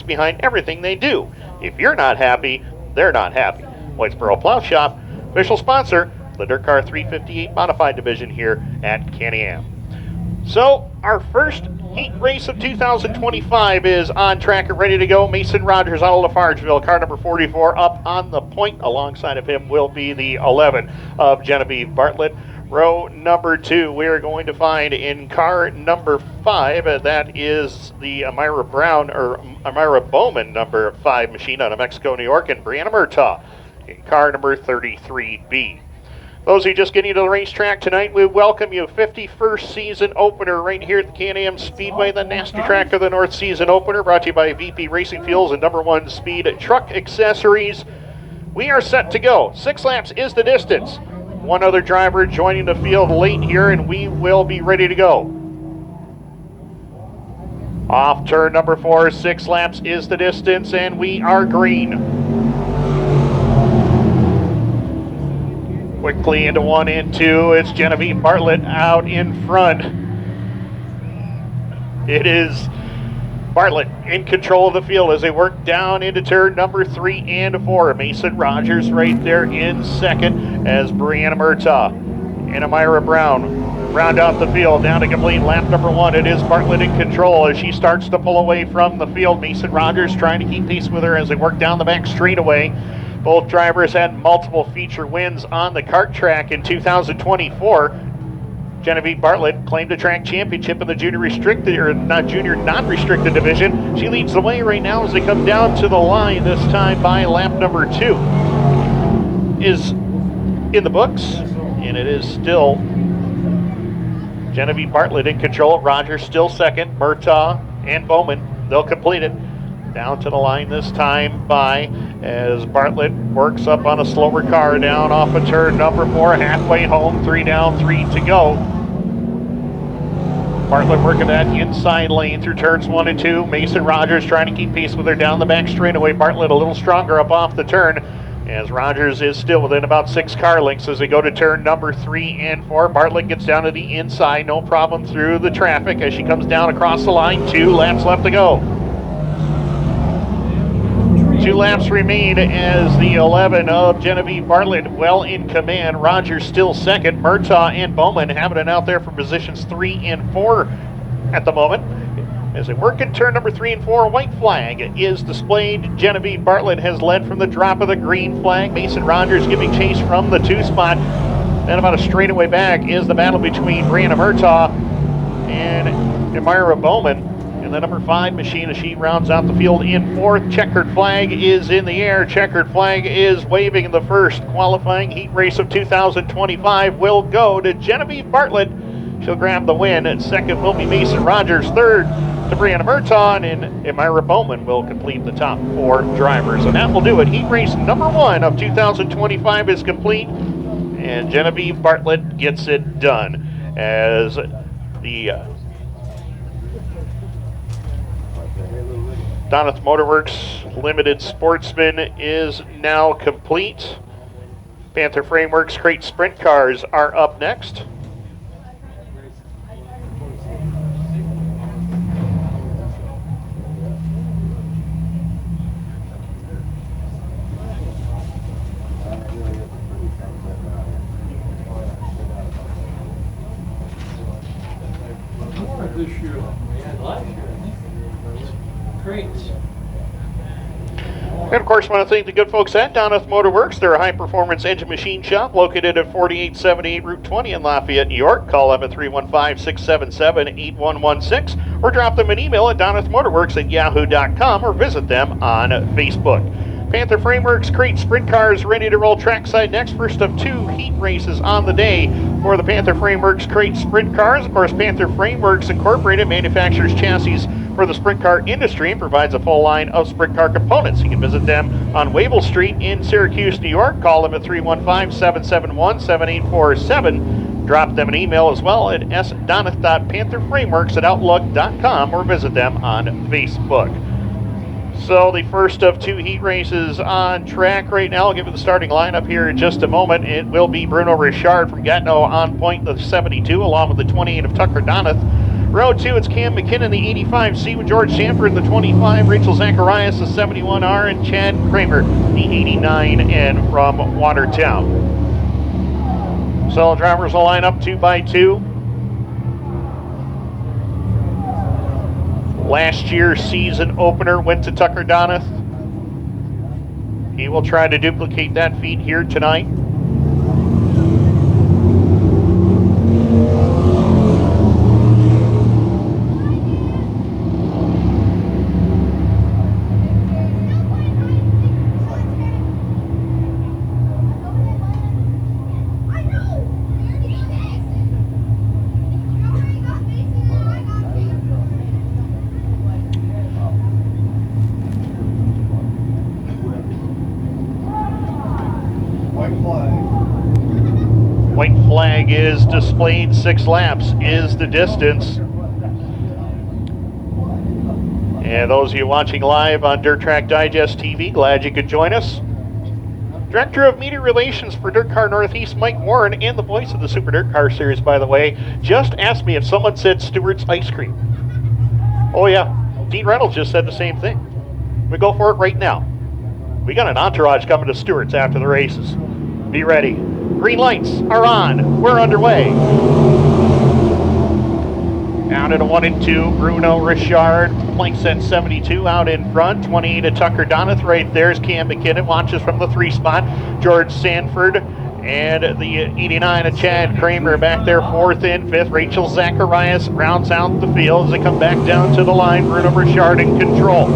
behind everything they do. If you're not happy, they're not happy. Whitesboro Plow Shop, official sponsor, the DIRTcar 358 Modified Division here at Can-Am. So, our first heat race of 2025 is on track and ready to go. Mason Rogers out of Lafargeville, car number 44 up on the point. Alongside of him will be the 11 of Genavieve Bartlett. Row number 2, we are going to find in car number 5, that is the Eymarah Bowman number 5 machine out of Mexico, New York, and Brianna Murtaugh in car number 33B. Those who are just getting to the racetrack tonight, we welcome you. 51st season opener right here at the Can-Am Speedway, the nasty track of the North season opener, brought to you by VP Racing Fuels and number 1 Speed Truck Accessories. We are set to go. 6 laps is the distance. One other driver joining the field late here, and we will be ready to go. Off turn number 4, 6 laps is the distance, and we are green. Quickly into 1 and 2, it's Genavieve Bartlett out in front. It is Bartlett in control of the field as they work down into turn number 3 and 4. Mason Rogers right there in second as Brianna Murtaugh and Eymarah Brown round out the field down to complete lap number 1. It is Bartlett in control as she starts to pull away from the field. Mason Rogers trying to keep pace with her as they work down the back straightaway. Both drivers had multiple feature wins on the kart track in 2024. Genavieve Bartlett claimed a track championship in the junior non-restricted division. She leads the way right now as they come down to the line, this time by lap number 2. Is in the books, and it is still Genavieve Bartlett in control. Rogers still second. Murtaugh and Bowman, they'll complete it. Down to the line this time by as Bartlett works up on a slower car down off of turn number 4, halfway home, 3 down, 3 to go. Bartlett working that inside lane through turns 1 and 2. Mason Rogers trying to keep pace with her down the back straightaway. Bartlett a little stronger up off the turn as Rogers is still within about 6 car lengths as they go to turn number 3 and 4. Bartlett gets down to the inside, no problem through the traffic as she comes down across the line. 2 laps left to go. 2 laps remain as the 11 of Genavieve Bartlett well in command. Rogers still second. Murtaugh and Bowman having it out there for positions 3 and 4 at the moment. As they work in turn number 3 and 4, a white flag is displayed. Genavieve Bartlett has led from the drop of the green flag. Mason Rogers giving chase from the 2 spot. Then about a straightaway back is the battle between Brianna Murtaugh and Eymarah Bowman. And the number 5 machine as she rounds out the field in 4th. Checkered flag is in the air. Checkered flag is waving in the first qualifying heat race of 2025. Will go to Genavieve Bartlett. She'll grab the win. And second will be Mason Rogers. Third to Brianna Murtaugh. And Eymarah Bowman will complete the top 4 drivers. And that will do it. Heat race number 1 of 2025 is complete. And Genavieve Bartlett gets it done as the Donnath Motorworks Limited Sportsman is now complete. Panther Frameworks Crate Sprint Cars are up next. This year, we had last year. Crates. And of course, I want to thank the good folks at Donnath Motorworks. They're a high-performance engine machine shop located at 4878 Route 20 in Lafayette, New York. Call them at 315-677-8116 or drop them an email at donnathmotorworks@yahoo.com or visit them on Facebook. Panther Frameworks Crate Sprint Cars ready to roll trackside next. First of 2 heat races on the day for the Panther Frameworks Crate Sprint Cars. Of course, Panther Frameworks Incorporated manufactures chassis for the sprint car industry and provides a full line of sprint car components. You can visit them on Wavell Street in Syracuse, New York. Call them at 315-771-7847. Drop them an email as well at sdonath.pantherframeworks@outlook.com or visit them on Facebook. So the first of 2 heat races on track right now. I'll give you the starting lineup here in just a moment. It will be Bruno Richard from Gatineau on point, the 72, along with the 28 of Tucker Donnath. Row 2, it's Cam MacKinnon, the 85C with George Sanford, the 25, Rachel Zacharias, the 71R, and Chad Kramer, the 89N from Watertown. So drivers will line up 2 by 2. Last year's season opener went to Tucker Donath. He will try to duplicate that feat here tonight. White flag is displayed. 6 laps is the distance. And those of you watching live on Dirt Track Digest TV, glad you could join us. Director of Media Relations for DIRTcar Northeast, Mike Warren, and the voice of the Super DIRTcar Series, by the way, just asked me if someone said Stewart's Ice Cream. Oh yeah, Dean Reynolds just said the same thing. We go for it right now. We got an entourage coming to Stewart's after the races. Be ready. Green lights are on. We're underway. Out at a 1 and 2, Bruno Richard, plank set 72 out in front. 28 at Tucker Donath right there is Cam MacKinnon, watches from the 3 spot. George Sanford and the 89 of Chad Kramer back there 4th and 5th. Rachel Zacharias rounds out the field as they come back down to the line. Bruno Richard in control.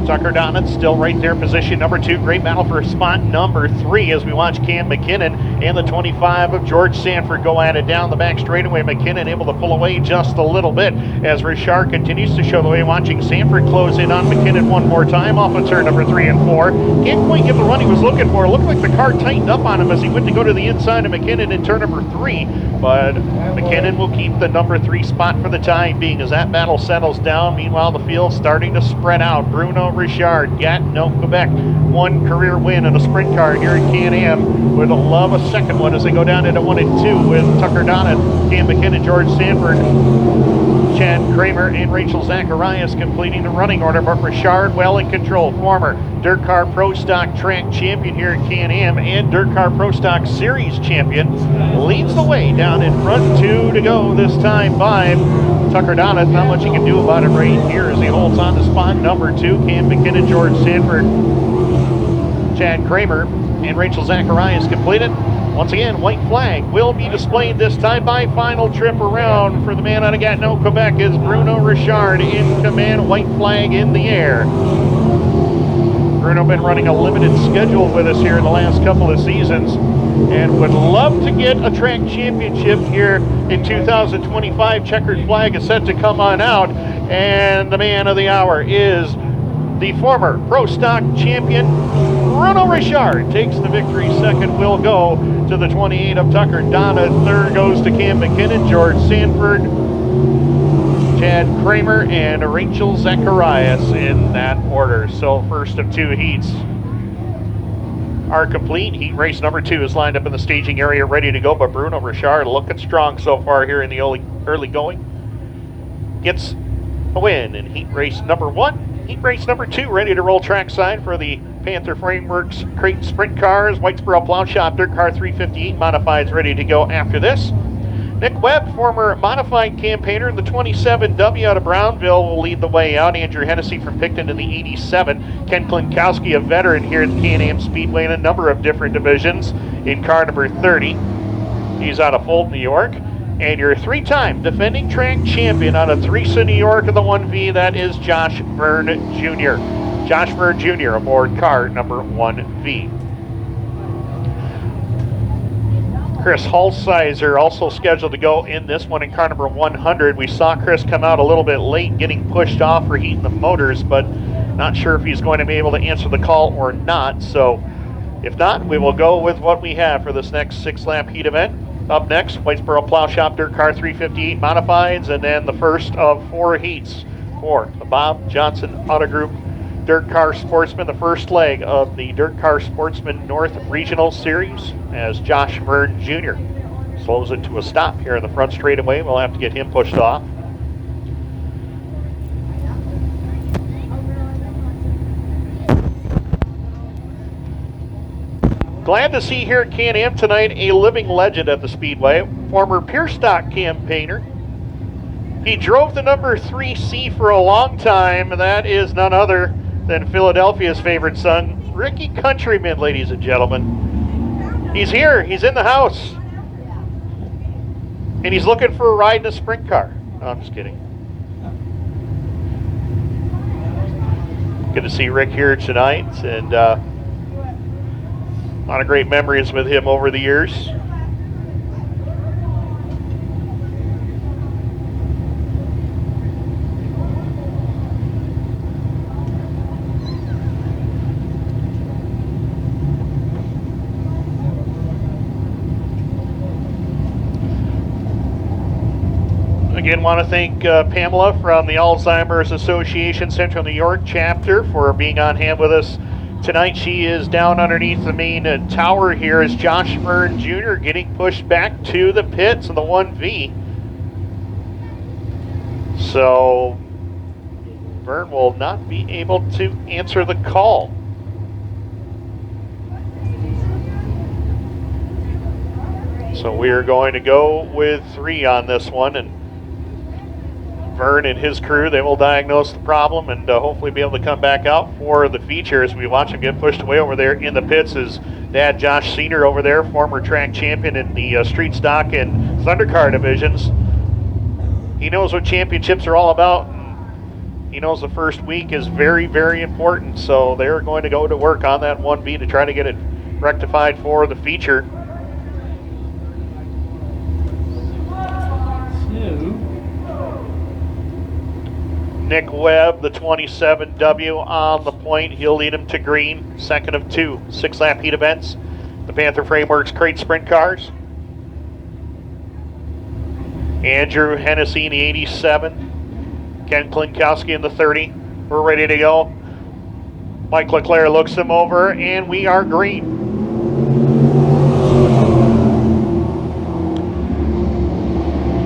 Tucker Donath still right there, position number 2. Great battle for spot number 3 as we watch Cam MacKinnon and the 25 of George Sanford go at it down the back straightaway. MacKinnon able to pull away just a little bit as Richard continues to show the way, watching Sanford close in on MacKinnon one more time off of turn number 3 and 4. Can't quite get the run he was looking for. It looked like the car tightened up on him as he went to go to the inside of MacKinnon in turn number 3, but MacKinnon will keep the number 3 spot for the time being as that battle settles down. Meanwhile, the field's starting to spread out. Bruno Richard, Gatineau, Quebec, 1 career win in a sprint car here at Can-Am. Would love a second one as they go down into 1 and 2 with Tucker Donath, Cam MacKinnon, George Sanford, Chad Kramer, and Rachel Zacharias completing the running order. But Richard well in control. Former DIRTcar Pro Stock Track champion here at Can-Am and DIRTcar Pro Stock Series champion leads the way down in front. 2 to go this time by Tucker Donath. Not much he can do about it right here as he holds on to spot number 2. Cam MacKinnon, George Sanford, Chad Kramer, and Rachel Zacharias completed. Once again, white flag will be displayed this time by final trip around for the man out of Gatineau, Quebec is Bruno Richard in command. White flag in the air. Bruno been running a limited schedule with us here in the last couple of seasons and would love to get a track championship here in 2025. Checkered flag is set to come on out, and the man of the hour is the former Pro Stock champion, Bruno Richard. Takes the victory. Second will go to the 28 of Tucker Donath. Third goes to Cam MacKinnon, George Sanford, Chad Kramer, and Rachel Zacharias in that order. So first of 2 heats are complete. Heat race number 2 is lined up in the staging area ready to go, but Bruno Richard looking strong so far here in the early going. Gets a win in heat race number 1. Heat race number 2 ready to roll trackside for the Panther Frameworks Crate Sprint Cars. Whitesboro Plow Shop DIRTcar 358 Modifieds ready to go after this. Nick Webb, former modified campaigner in the 27W out of Brownville, will lead the way out. Andrew Hennessy from Picton in the 87. Ken Klinkowsky, a veteran here at the Can-Am Speedway in a number of different divisions, in car number 30. He's out of Fulton, New York. And your 3-time defending track champion out of Theresa, New York in the 1V, that is Josh Verne Jr. Josh Verne Jr. aboard car number 1V. Chris Hulsizer also scheduled to go in this one in car number 100. We saw Chris come out a little bit late, getting pushed off for heating the motors, but not sure if he's going to be able to answer the call or not. So if not, we will go with what we have for this next 6-lap heat event. Up next, Whitesboro Plow Shop DIRTcar 358 Modifieds, and then the first of 4 heats for the Bob Johnson Auto Group DIRTcar Sportsman, the first leg of the DIRTcar Sportsman North Regional Series, as Josh Verne Jr. Slows it to a stop here in the front straightaway. We'll have to get him pushed off. Glad to see here at Can-Am tonight a living legend at the Speedway, former Pure Stock campaigner. He drove the number 3C for a long time. That is none other than Philadelphia's favorite son, Ricky Countryman, ladies and gentlemen. He's here. He's in the house. And he's looking for a ride in a sprint car. No, I'm just kidding. Good to see Rick here tonight. And a lot of great memories with him over the years. Again, want to thank Pamela from the Alzheimer's Association Central New York chapter for being on hand with us tonight. She is down underneath the main tower here as Josh Verne Jr. getting pushed back to the pits in the 1V. So Verne will not be able to answer the call. So we are going to go with 3 on this one, and Verne and his crew, they will diagnose the problem and hopefully be able to come back out for the feature as we watch him get pushed away over there in the pits. His dad, Josh Sr. over there, former track champion in the street stock and Thundercar divisions. He knows what championships are all about. And he knows the first week is very, very important. So they're going to go to work on that 1B to try to get it rectified for the feature. Nick Webb, the 27W on the point. He'll lead him to green. Second of 2 6-lap heat events. The Panther Frameworks crate sprint cars. Andrew Hennessy in the 87. Ken Klinkowsky in the 30. We're ready to go. Mike Leclerc looks him over, and we are green.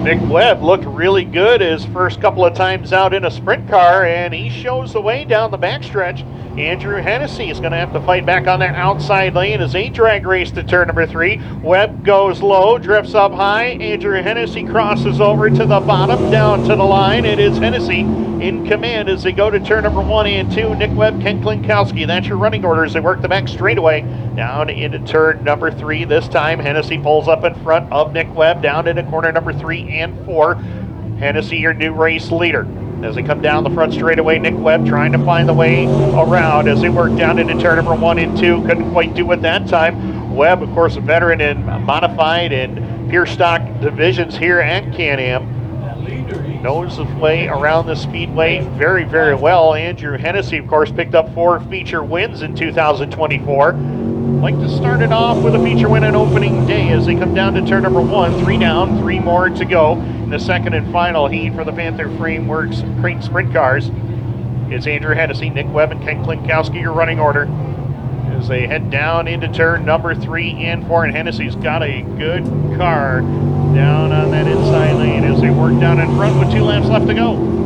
Nick Webb looked really good his first couple of times out in a sprint car, and he shows the way down the backstretch. Andrew Hennessy is going to have to fight back on that outside lane as they drag race to turn number 3. Webb goes low, drifts up high. Andrew Hennessy crosses over to the bottom, down to the line. It is Hennessy in command as they go to turn number 1 and 2. Nick Webb, Ken Klinkowsky. That's your running order as they work the back straightaway down into turn number 3. This time Hennessy pulls up in front of Nick Webb down into corner number 3 and 4. Hennessy, your new race leader. As they come down the front straightaway, Nick Webb trying to find the way around as they work down into turn number 1 and 2. Couldn't quite do it that time. Webb, of course, a veteran in modified and pure stock divisions here at Can-Am. Knows his way around the Speedway very, very well. Andrew Hennessy, of course, picked up 4 feature wins in 2024. Like to start it off with a feature win on opening day as they come down to turn number 1. 3 down, 3 more to go. In the second and final heat for the Panther Frameworks crate sprint cars, it's Andrew Hennessy, Nick Webb, and Ken Klinkowsky, your running order, as they head down into turn number 3 and 4. And Hennessy's got a good car down on that inside lane as they work down in front with 2 laps left to go.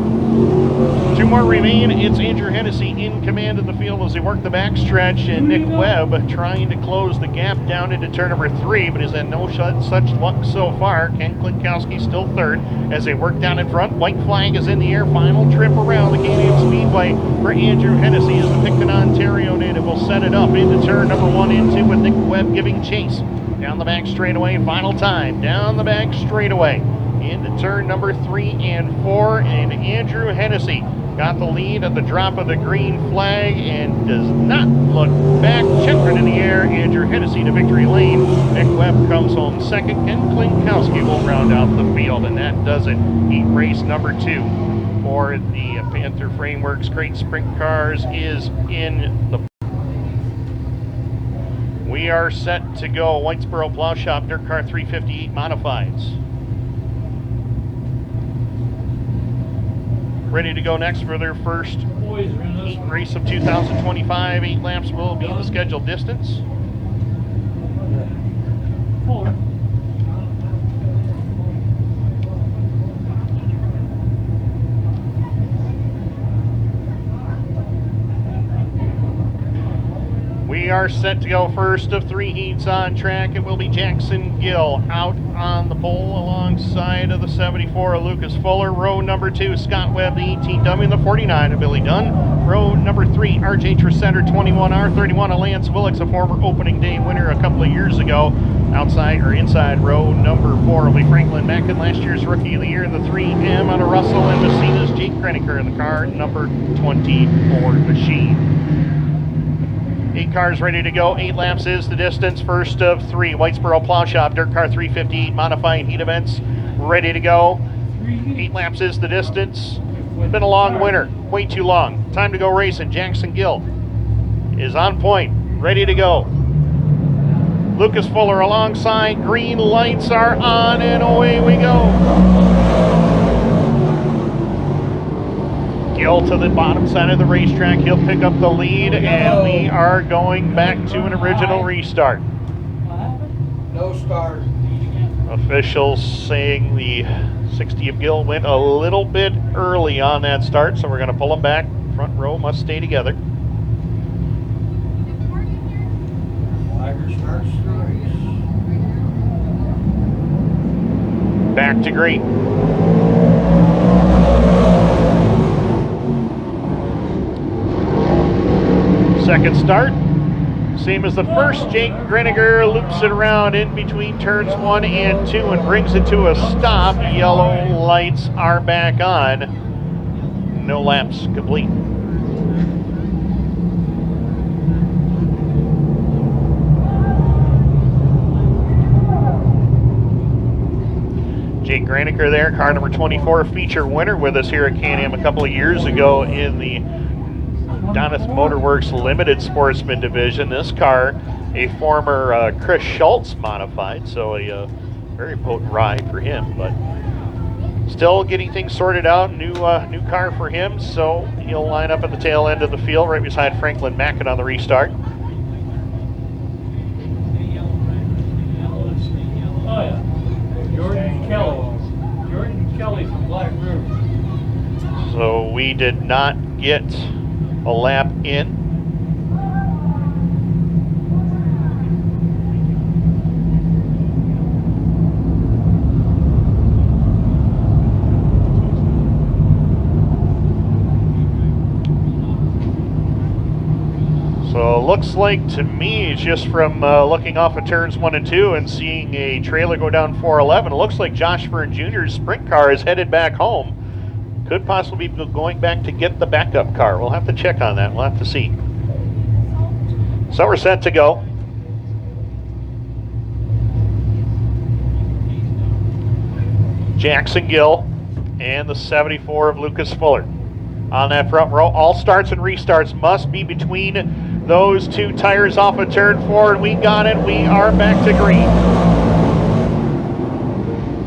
2 more remain. It's Andrew Hennessy in command of the field as they work the backstretch, and Nick Webb trying to close the gap down into turn number 3, but has had no such luck so far. Ken Klinkowsky still third as they work down in front. White flag is in the air. Final trip around the Can-Am Speedway for Andrew Hennessy as the Picton, Ontario native will set it up into turn number 1 and 2 with Nick Webb giving chase. Down the back straightaway, final time. Down the back straightaway into turn number 3 and 4, and Andrew Hennessy got the lead at the drop of the green flag and does not look back. Checkering in the air, Andrew Hennessy to victory lane. Nick Webb comes home second. Ken Klinkowsky will round out the field, and that does it. Heat race number 2 for the Panther Frameworks crate sprint cars is in the... We are set to go. Whitesboro Plow Shop, DIRTcar 358 Modifieds. Ready to go next for their first heat race of 2025. 8 laps will be the scheduled distance. We are set to go. First of 3 heats on track. It will be Jackson Gill out on the pole alongside of the 74 of Lucas Fuller. Row number 2, Scott Webb, the 18 dummy, and the 49 of Billy Dunn. Row number 3, RJ Tresidder, 21R, 31 of Lance Willix, a former opening day winner a couple of years ago. Outside or inside row number 4 will be Franklin Mackin, last year's Rookie of the Year, the 3M out of Russell and Messina's Jake Granacker in the car number 24 machine. 8 cars ready to go. 8 laps is the distance. First of 3, Whitesboro Plow Shop, DIRTcar 358 modifying heat events ready to go. 8 laps is the distance. Been a long winter, way too long. Time to go racing. Jackson Gill is on point, ready to go. Lucas Fuller alongside. Green lights are on and away we go. Gill to the bottom side of the racetrack. He'll pick up the lead, and we are going back to an original restart. No start. Officials saying the 60 of Gill went a little bit early on that start, so we're going to pull him back. Front row must stay together. Back to green. Second start, same as the first. Jake Granacker loops it around in between turns 1 and 2 and brings it to a stop. Yellow lights are back on. No laps complete. Jake Granacker there, car number 24, feature winner with us here at Can-Am a couple of years ago in the Doneth Motorworks Limited Sportsman division. This car, a former Chris Schultz modified, so a very potent ride for him, but still getting things sorted out. New car for him, so he'll line up at the tail end of the field right beside Franklin Mackin on the restart. Oh yeah, Jordan Kelly from Black River. So we did not get a lap in. So it looks like to me, just from looking off of turns 1 and 2 and seeing a trailer go down 411, it looks like Josh Verne Jr.'s sprint car is headed back home. Could possibly be going back to get the backup car. We'll have to check on that. We'll have to see. So we're set to go. Jackson Gill and the 74 of Lucas Fuller. On that front row, all starts and restarts must be between those 2 tires off of turn 4, and we got it. We are back to green.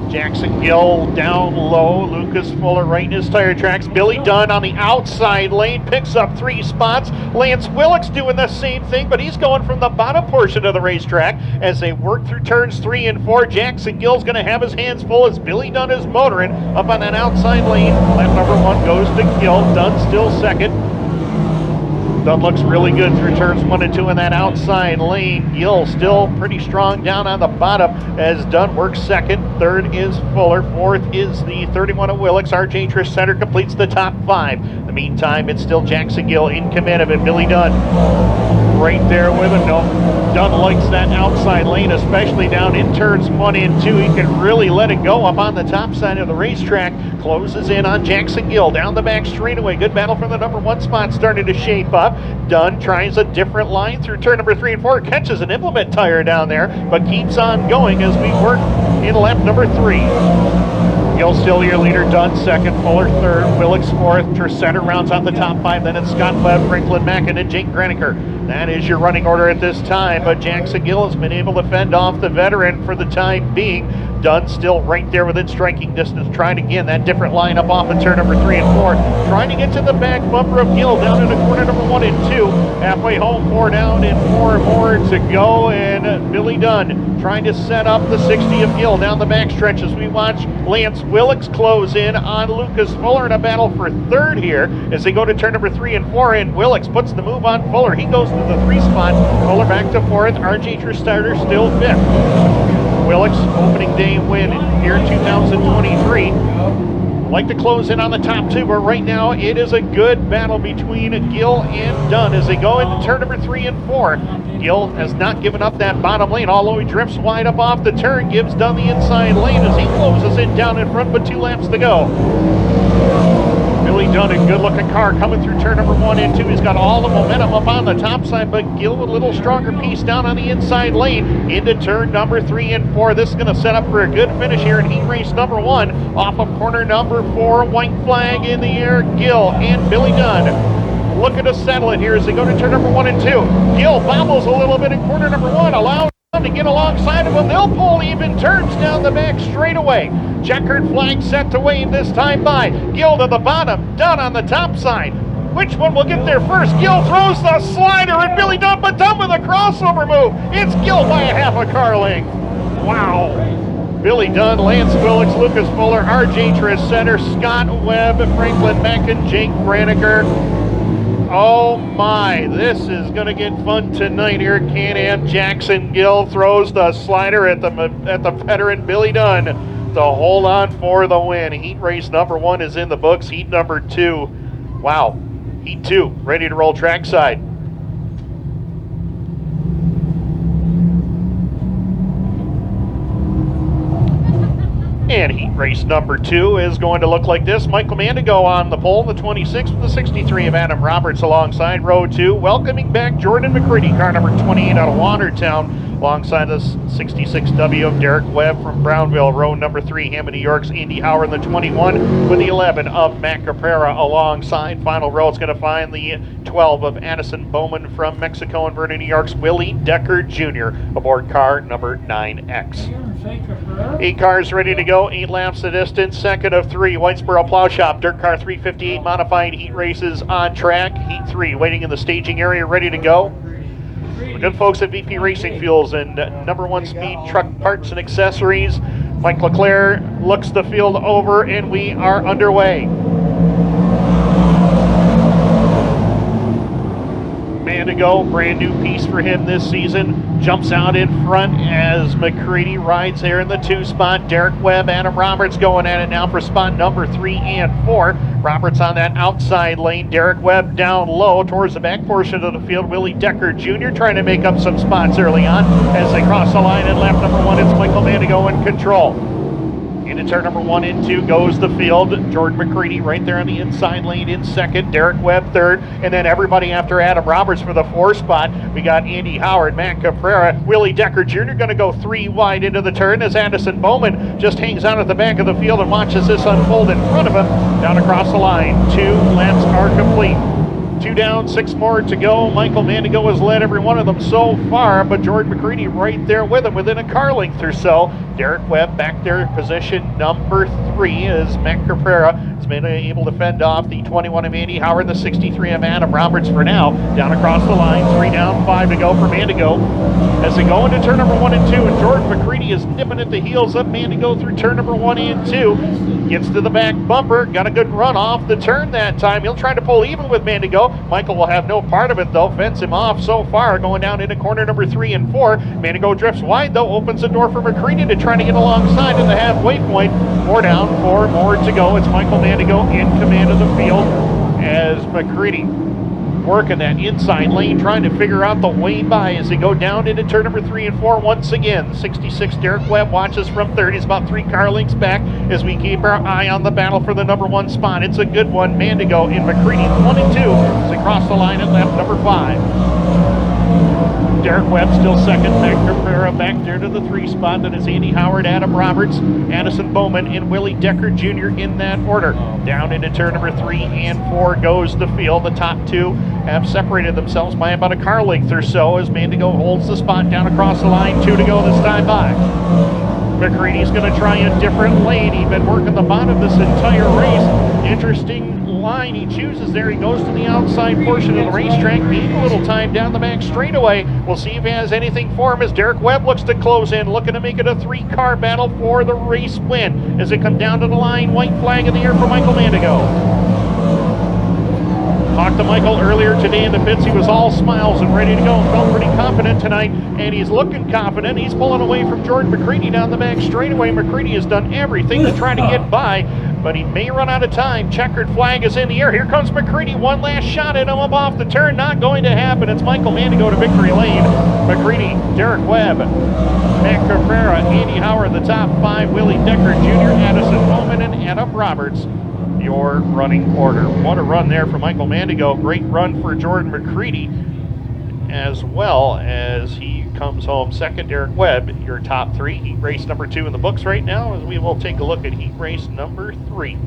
Jackson Gill down low, Lucas Fuller right in his tire tracks. Billy Dunn on the outside lane picks up 3 spots. Lance Willix doing the same thing, but he's going from the bottom portion of the racetrack as they work through turns 3 and 4. Jackson Gill's going to have his hands full as Billy Dunn is motoring up on that outside lane. Lap number 1 goes to Gill. Dunn still second. Dunn looks really good through turns 1 and 2 in that outside lane. Gill still pretty strong down on the bottom as Dunn works second. Third is Fuller. Fourth is the 31 of Willix. RJ Tresidder completes the top 5. In the meantime, it's still Jackson Gill in command of it. Billy Dunn right there with him. No, Dunn likes that outside lane, especially down in turns 1 and 2. He can really let it go up on the top side of the racetrack. Closes in on Jackson Gill down the back straightaway. Good battle for the number 1 spot starting to shape up. Dunn tries a different line through turn number 3 and 4. Catches an implement tire down there, but keeps on going as we work in lap number 3. Gill still your leader. Dunn second, Fuller third, Willix fourth. Tresidder rounds out the top 5. Then it's Scott Webb, Franklin Mackin, and Jake Granacker. That is your running order at this time, but Jackson Gill has been able to fend off the veteran for the time being. Dunn still right there within striking distance, trying again that different lineup off of turn number 3 and 4, trying to get to the back bumper of Gill down into corner number 1 and 2. Halfway home, 4 down and 4 more to go, and Billy Dunn trying to set up the 60 of Gill down the back stretch as we watch Lance Willix close in on Lucas Fuller in a battle for third here as they go to turn number 3 and 4, and Willix puts the move on Fuller. He goes to the 3 spot, Fuller back to 4th, RJ Tresidder still 5th. Willix opening day win here in 2023. Like to close in on the top 2, but right now it is a good battle between Gill and Dunn as they go into turn number 3 and 4. Gill has not given up that bottom lane, although he drifts wide up off the turn, gives Dunn the inside lane as he closes in down in front, but 2 laps to go. Billy Dunn, a good-looking car coming through turn number 1 and 2. He's got all the momentum up on the top side, but Gill a little stronger piece down on the inside lane into turn number 3 and 4. This is going to set up for a good finish here in heat race number 1 off of corner number 4. White flag in the air. Gill and Billy Dunn looking to settle it here as they go to turn number 1 and 2. Gill bobbles a little bit in corner number 1, allows to get alongside of him. They'll pull even turns down the back straightaway. Checkered flag set to wave this time by. Gill to the bottom, Dunn on the top side. Which one will get there first? Gill throws the slider and Billy Dunn, but Dunn with a crossover move. It's Gill by a half a car length. Wow. Billy Dunn, Lance Willix, Lucas Fuller, RJ Tresidder, Scott Webb, Franklin Mackin, Jake Granacker. Oh my, this is going to get fun tonight here at Can-Am. Jackson Gill throws the slider at the veteran Billy Dunn to hold on for the win. Heat race number 1 is in the books. Heat number 2, wow, heat 2, ready to roll trackside. And heat race number 2 is going to look like this. Michael Mandigo on the pole, the 26 with the 63 of Adam Roberts alongside row 2. Welcoming back Jordan McCready, car number 28 out of Watertown, alongside the 66W of Derek Webb from Brownville. Row number 3, Hammond, New York's Andy Howard in the 21 with the 11 of Matt Caprera alongside. Final row, it's going to find the 12 of Addison Bowman from Mexico and Vernon, New York's Willie Decker Jr. aboard car number 9X. 8 cars ready to go, 8 laps the distance, second of 3, Whitesboro Plow Shop, Dirt Car 358 modified heat races on track. Heat 3 waiting in the staging area, ready to go. The good folks at VP Racing Fuels and number 1 Speed Truck Parts and Accessories. Mike LeClaire looks the field over and we are underway. Mandigo, brand new piece for him this season, jumps out in front as McCready rides there in the 2 spot. Derek Webb, Adam Roberts going at it now for spot number 3 and 4. Roberts on that outside lane. Derek Webb down low towards the back portion of the field. Willie Decker Jr. trying to make up some spots early on as they cross the line. And lap number 1, it's Michael Mandigo in control. Into turn number 1 and 2 goes the field. Jordan McCready right there on the inside lane in second. Derek Webb third. And then everybody after Adam Roberts for the 4 spot. We got Andy Howard, Matt Caprera, Willie Decker Jr. going to go 3 wide into the turn as Addison Bowman just hangs out at the back of the field and watches this unfold in front of him. Down across the line. 2 laps are complete. 2 down, 6 more to go. Michael Mandigo has led every one of them so far, but Jordan McCready right there with him within a car length or so. Derek Webb back there in position number 3 as Matt Caprera has been able to fend off the 21 of Andy Howard, the 63 of Adam Roberts for now. Down across the line, 3 down, 5 to go for Mandigo as they go into turn number 1 and 2, and Jordan McCready is nipping at the heels of Mandigo through turn number 1 and 2. Gets to the back bumper, got a good run off the turn that time. He'll try to pull even with Mandigo. Michael will have no part of it though, fence him off so far, going down into corner number 3 and 4. Mandigo drifts wide though, opens the door for McCready to try to get alongside at the halfway point. 4 down, 4 more to go. It's Michael Mandigo in command of the field as McCready working that inside lane, trying to figure out the way by as they go down into turn number 3 and 4 once again. 66 Derek Webb watches from third. He's about 3 car lengths back as we keep our eye on the battle for the number 1 spot. It's a good one. Mandigo in McCready 1 and 2 as they cross the line at lap number 5. Derek Webb still second. Matt Caprera back there to the 3 spot. That is Andy Howard, Adam Roberts, Addison Bowman, and Willie Decker Jr. in that order. Down into turn number 3 and 4 goes the field. The top 2 have separated themselves by about a car length or so as Mandigo holds the spot down across the line. 2 to go this time by. McCready's going to try a different lane. He's been working the bottom this entire race. Interesting line he chooses there. He goes to the outside portion of the racetrack, needing a little time down the back straightaway. We'll see if he has anything for him as Derek Webb looks to close in, looking to make it a 3-car battle for the race win. As it comes down to the line, white flag in the air for Michael Mandigo. Talked to Michael earlier today in the pits. He was all smiles and ready to go. Felt pretty confident tonight, and he's looking confident. He's pulling away from George McCready down the back straightaway. McCready has done everything to try to get by, but he may run out of time. Checkered flag is in the air. Here comes McCready. One last shot at him up off the turn. Not going to happen. It's Michael Mandigo to victory lane. McCready, Derek Webb, Matt Cabrera, Andy Howard, the top 5, Willie Decker Jr., Addison Bowman, and Adam Roberts. Your running order. What a run there for Michael Mandigo. Great run for Jordan McCready, as well as he comes home second. Derek Webb, your top 3. Heat race number 2 in the books right now, as we will take a look at heat race number 3.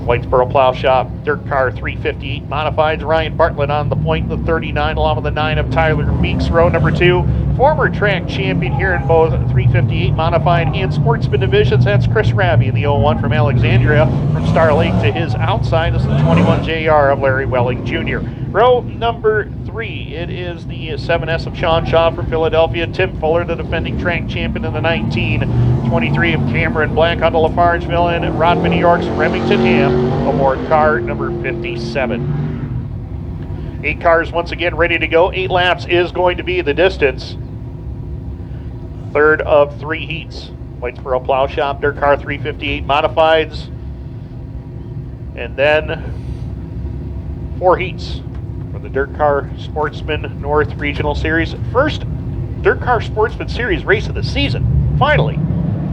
Whitesboro Plow Shop, DIRTcar 358 Modifieds. Ryan Bartlett on the point, the 39, along with the 9 of Tyler Meeks, row number 2. Former track champion here in both 358 Modified and Sportsman divisions. That's Chris Raby in the 01 from Alexandria. From Star Lake to his outside is the 21 JR of Larry Welling Jr. Row number 3, it is the 7S of Sean Shaw from Philadelphia. Tim Fuller, the defending track champion in the 19. 23 of Cameron Black out of Lafargeville, and Rodman New York's Remington Ham, award car number 57. 8 cars once again ready to go. 8 laps is going to be the distance. Third of 3 heats. Whitesboro Plow Shop, DIRTcar 358 Modifieds. And then 4 heats for the DIRTcar Sportsman North Regional Series. First DIRTcar Sportsman Series race of the season. Finally.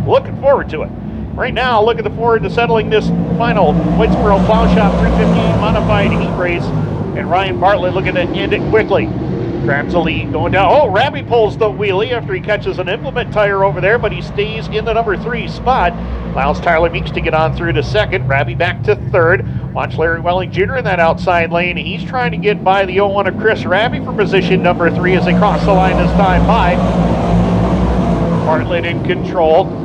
Looking forward to it. Right now, looking forward to settling this final Whitesboro Plow Shop 358 Modified heat race. And Ryan Bartlett looking to end it quickly. Grabs the lead, going down. Oh, Raby pulls the wheelie after he catches an implement tire over there, but he stays in the number 3 spot. Allows Tyler Meeks to get on through to second. Raby back to third. Watch Larry Welling Jr. in that outside lane. He's trying to get by the 01 of Chris Raby for position number 3 as they cross the line this time by. Bartlett in control.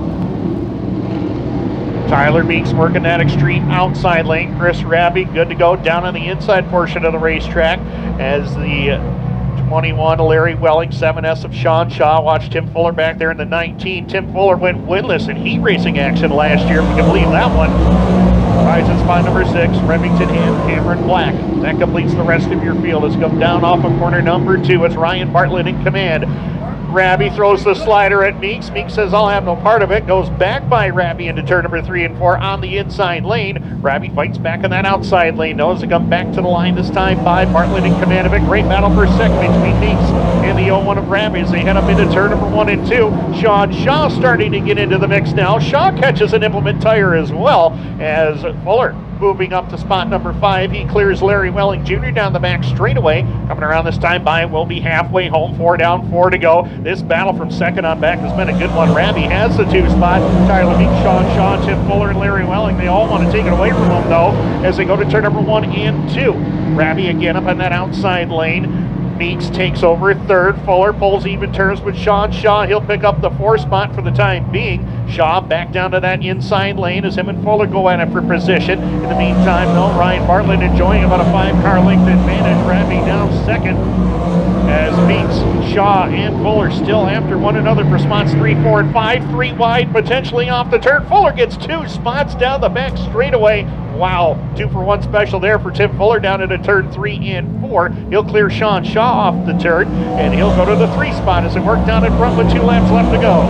Tyler Meeks working that extreme outside lane. Chris Raby good to go down on the inside portion of the racetrack as the 21 Larry Welling, 7S of Sean Shaw. Watch Tim Fuller back there in the 19. Tim Fuller went winless in heat racing action last year, if you can believe that one. Rides in spot number 6, Remington and Cameron Black. That completes the rest of your field. It's come down off of corner number 2. It's Ryan Bartlett in command. Raby throws the slider at Meeks. Meeks says, I'll have no part of it. Goes back by Raby into turn number 3 and 4 on the inside lane. Raby fights back in that outside lane. Knows to come back to the line this time by Bartlett in command of it. Great battle for second between Meeks and the 01 of Raby as they head up into turn number 1 and 2. Sean Shaw starting to get into the mix now. Shaw catches an implement tire as well as Fuller moving up to spot number 5. He clears Larry Welling Jr. down the back straightaway. Coming around this time by will be halfway home. 4 down, 4 to go. This battle from second on back has been a good one. Raby has the 2 spot. Tyler Meeks, Sean Shaw, Tim Fuller, and Larry Welling. They all want to take it away from him though as they go to turn number 1 and 2. Raby again up in that outside lane. Meeks takes over third. Fuller pulls even terms with Sean Shaw. He'll pick up the 4 spot for the time being. Shaw back down to that inside lane as him and Fuller go at it for position. In the meantime, though, Ryan Bartlett enjoying about a 5-car length advantage. Raby down second as Meeks, Shaw, and Fuller still after one another for spots 3, 4, and 5. 3 wide, potentially off the turn. Fuller gets 2 spots down the back straightaway. Wow, 2-for-1 special there for Tim Fuller down into turn 3 and 4. He'll clear Sean Shaw off the turn, and he'll go to the 3 spot as it worked down in front with 2 laps left to go.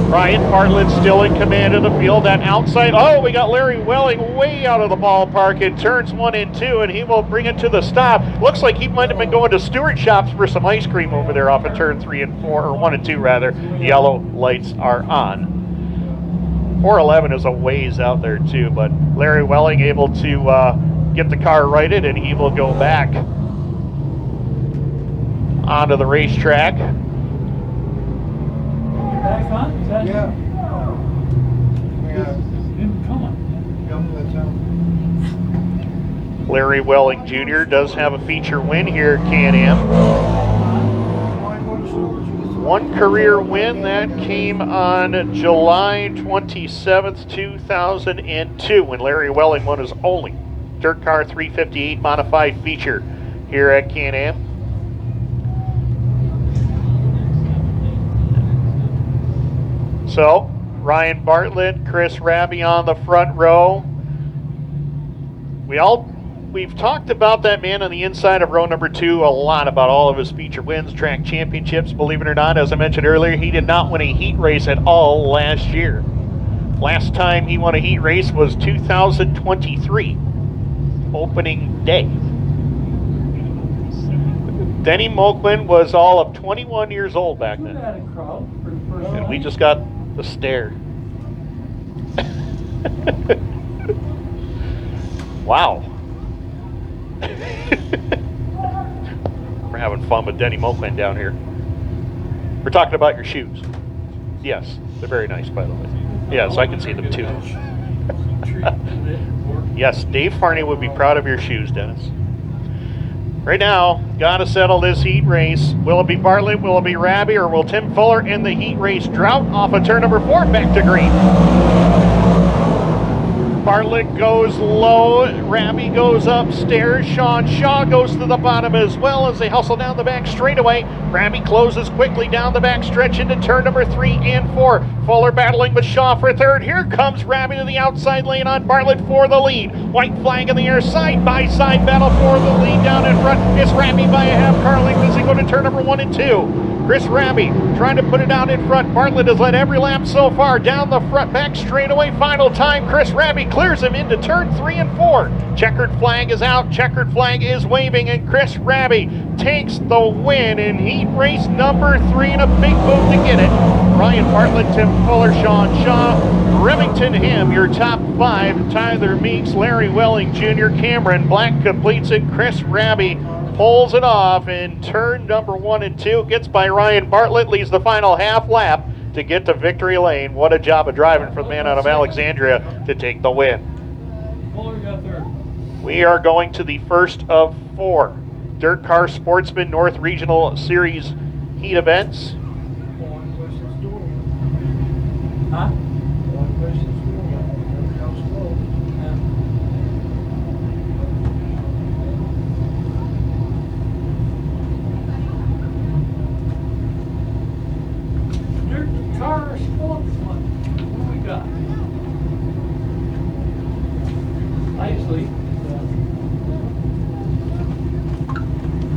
Ryan Bartlett still in command of the field. That outside, oh, we got Larry Welling way out of the ballpark in turns 1 and 2, and he will bring it to the stop. Looks like he might have been going to Stewart Shops for some ice cream over there off of turn 3 and 4, or 1 and 2 rather. The yellow lights are on. 411 is a ways out there too, but Larry Welling able to get the car righted, and he will go back onto the racetrack. Back on? Is that Yeah. Come on. Larry Welling Jr. does have a feature win here at Can-Am. one career win that came on July 27th, 2002, when Larry Welling won his only DIRTcar 358 modified feature here at Can-Am. So, Ryan Bartlett, Chris Raby on the front row. We've talked about that man on the inside of row number 2 a lot, about all of his feature wins, track championships. Believe it or not, as I mentioned earlier, he did not win a heat race at all last year. Last time he won a heat race was 2023, opening day. Denny Moquin was all of 21 years old back then. And we just got the stare. Wow. We're having fun with Denny Moquin down here. We're talking about your shoes. Yes, they're very nice, by the way. Yes, I can see them too. Yes, Dave Farney would be proud of your shoes, Dennis. Right now, got to settle this heat race. Will it be Bartlett, will it be Raby, or will Tim Fuller end the heat race drought off of turn number 4 back to green? Bartlett goes low, Raby goes upstairs, Sean Shaw goes to the bottom as well as they hustle down the back straightaway. Raby closes quickly down the back stretch into turn number 3 and 4. Fuller battling with Shaw for third. Here comes Raby to the outside lane on Bartlett for the lead. White flag in the air, side by side battle for the lead down in front. It's Raby by a half car length as they go to turn number 1 and 2. Chris Raby trying to put it out in front. Bartlett has led every lap so far. Down the front back straightaway. Final time. Chris Raby clears him into turn 3 and 4. Checkered flag is out. Checkered flag is waving. And Chris Raby takes the win in heat race number 3 in a big move to get it. Ryan Bartlett, Tim Fuller, Sean Shaw, Remington Him, your top 5. Tyler Meeks, Larry Welling Jr., Cameron Black completes it. Chris Raby pulls it off in turn number 1 and 2. Gets by Ryan Bartlett, leads the final half lap to get to victory lane. What a job of driving for the man out of Alexandria to take the win. We are going to the first of 4 DIRTcar Sportsman North Regional Series heat events. Huh? DIRTcar Sportsman. What do we got? Nicely.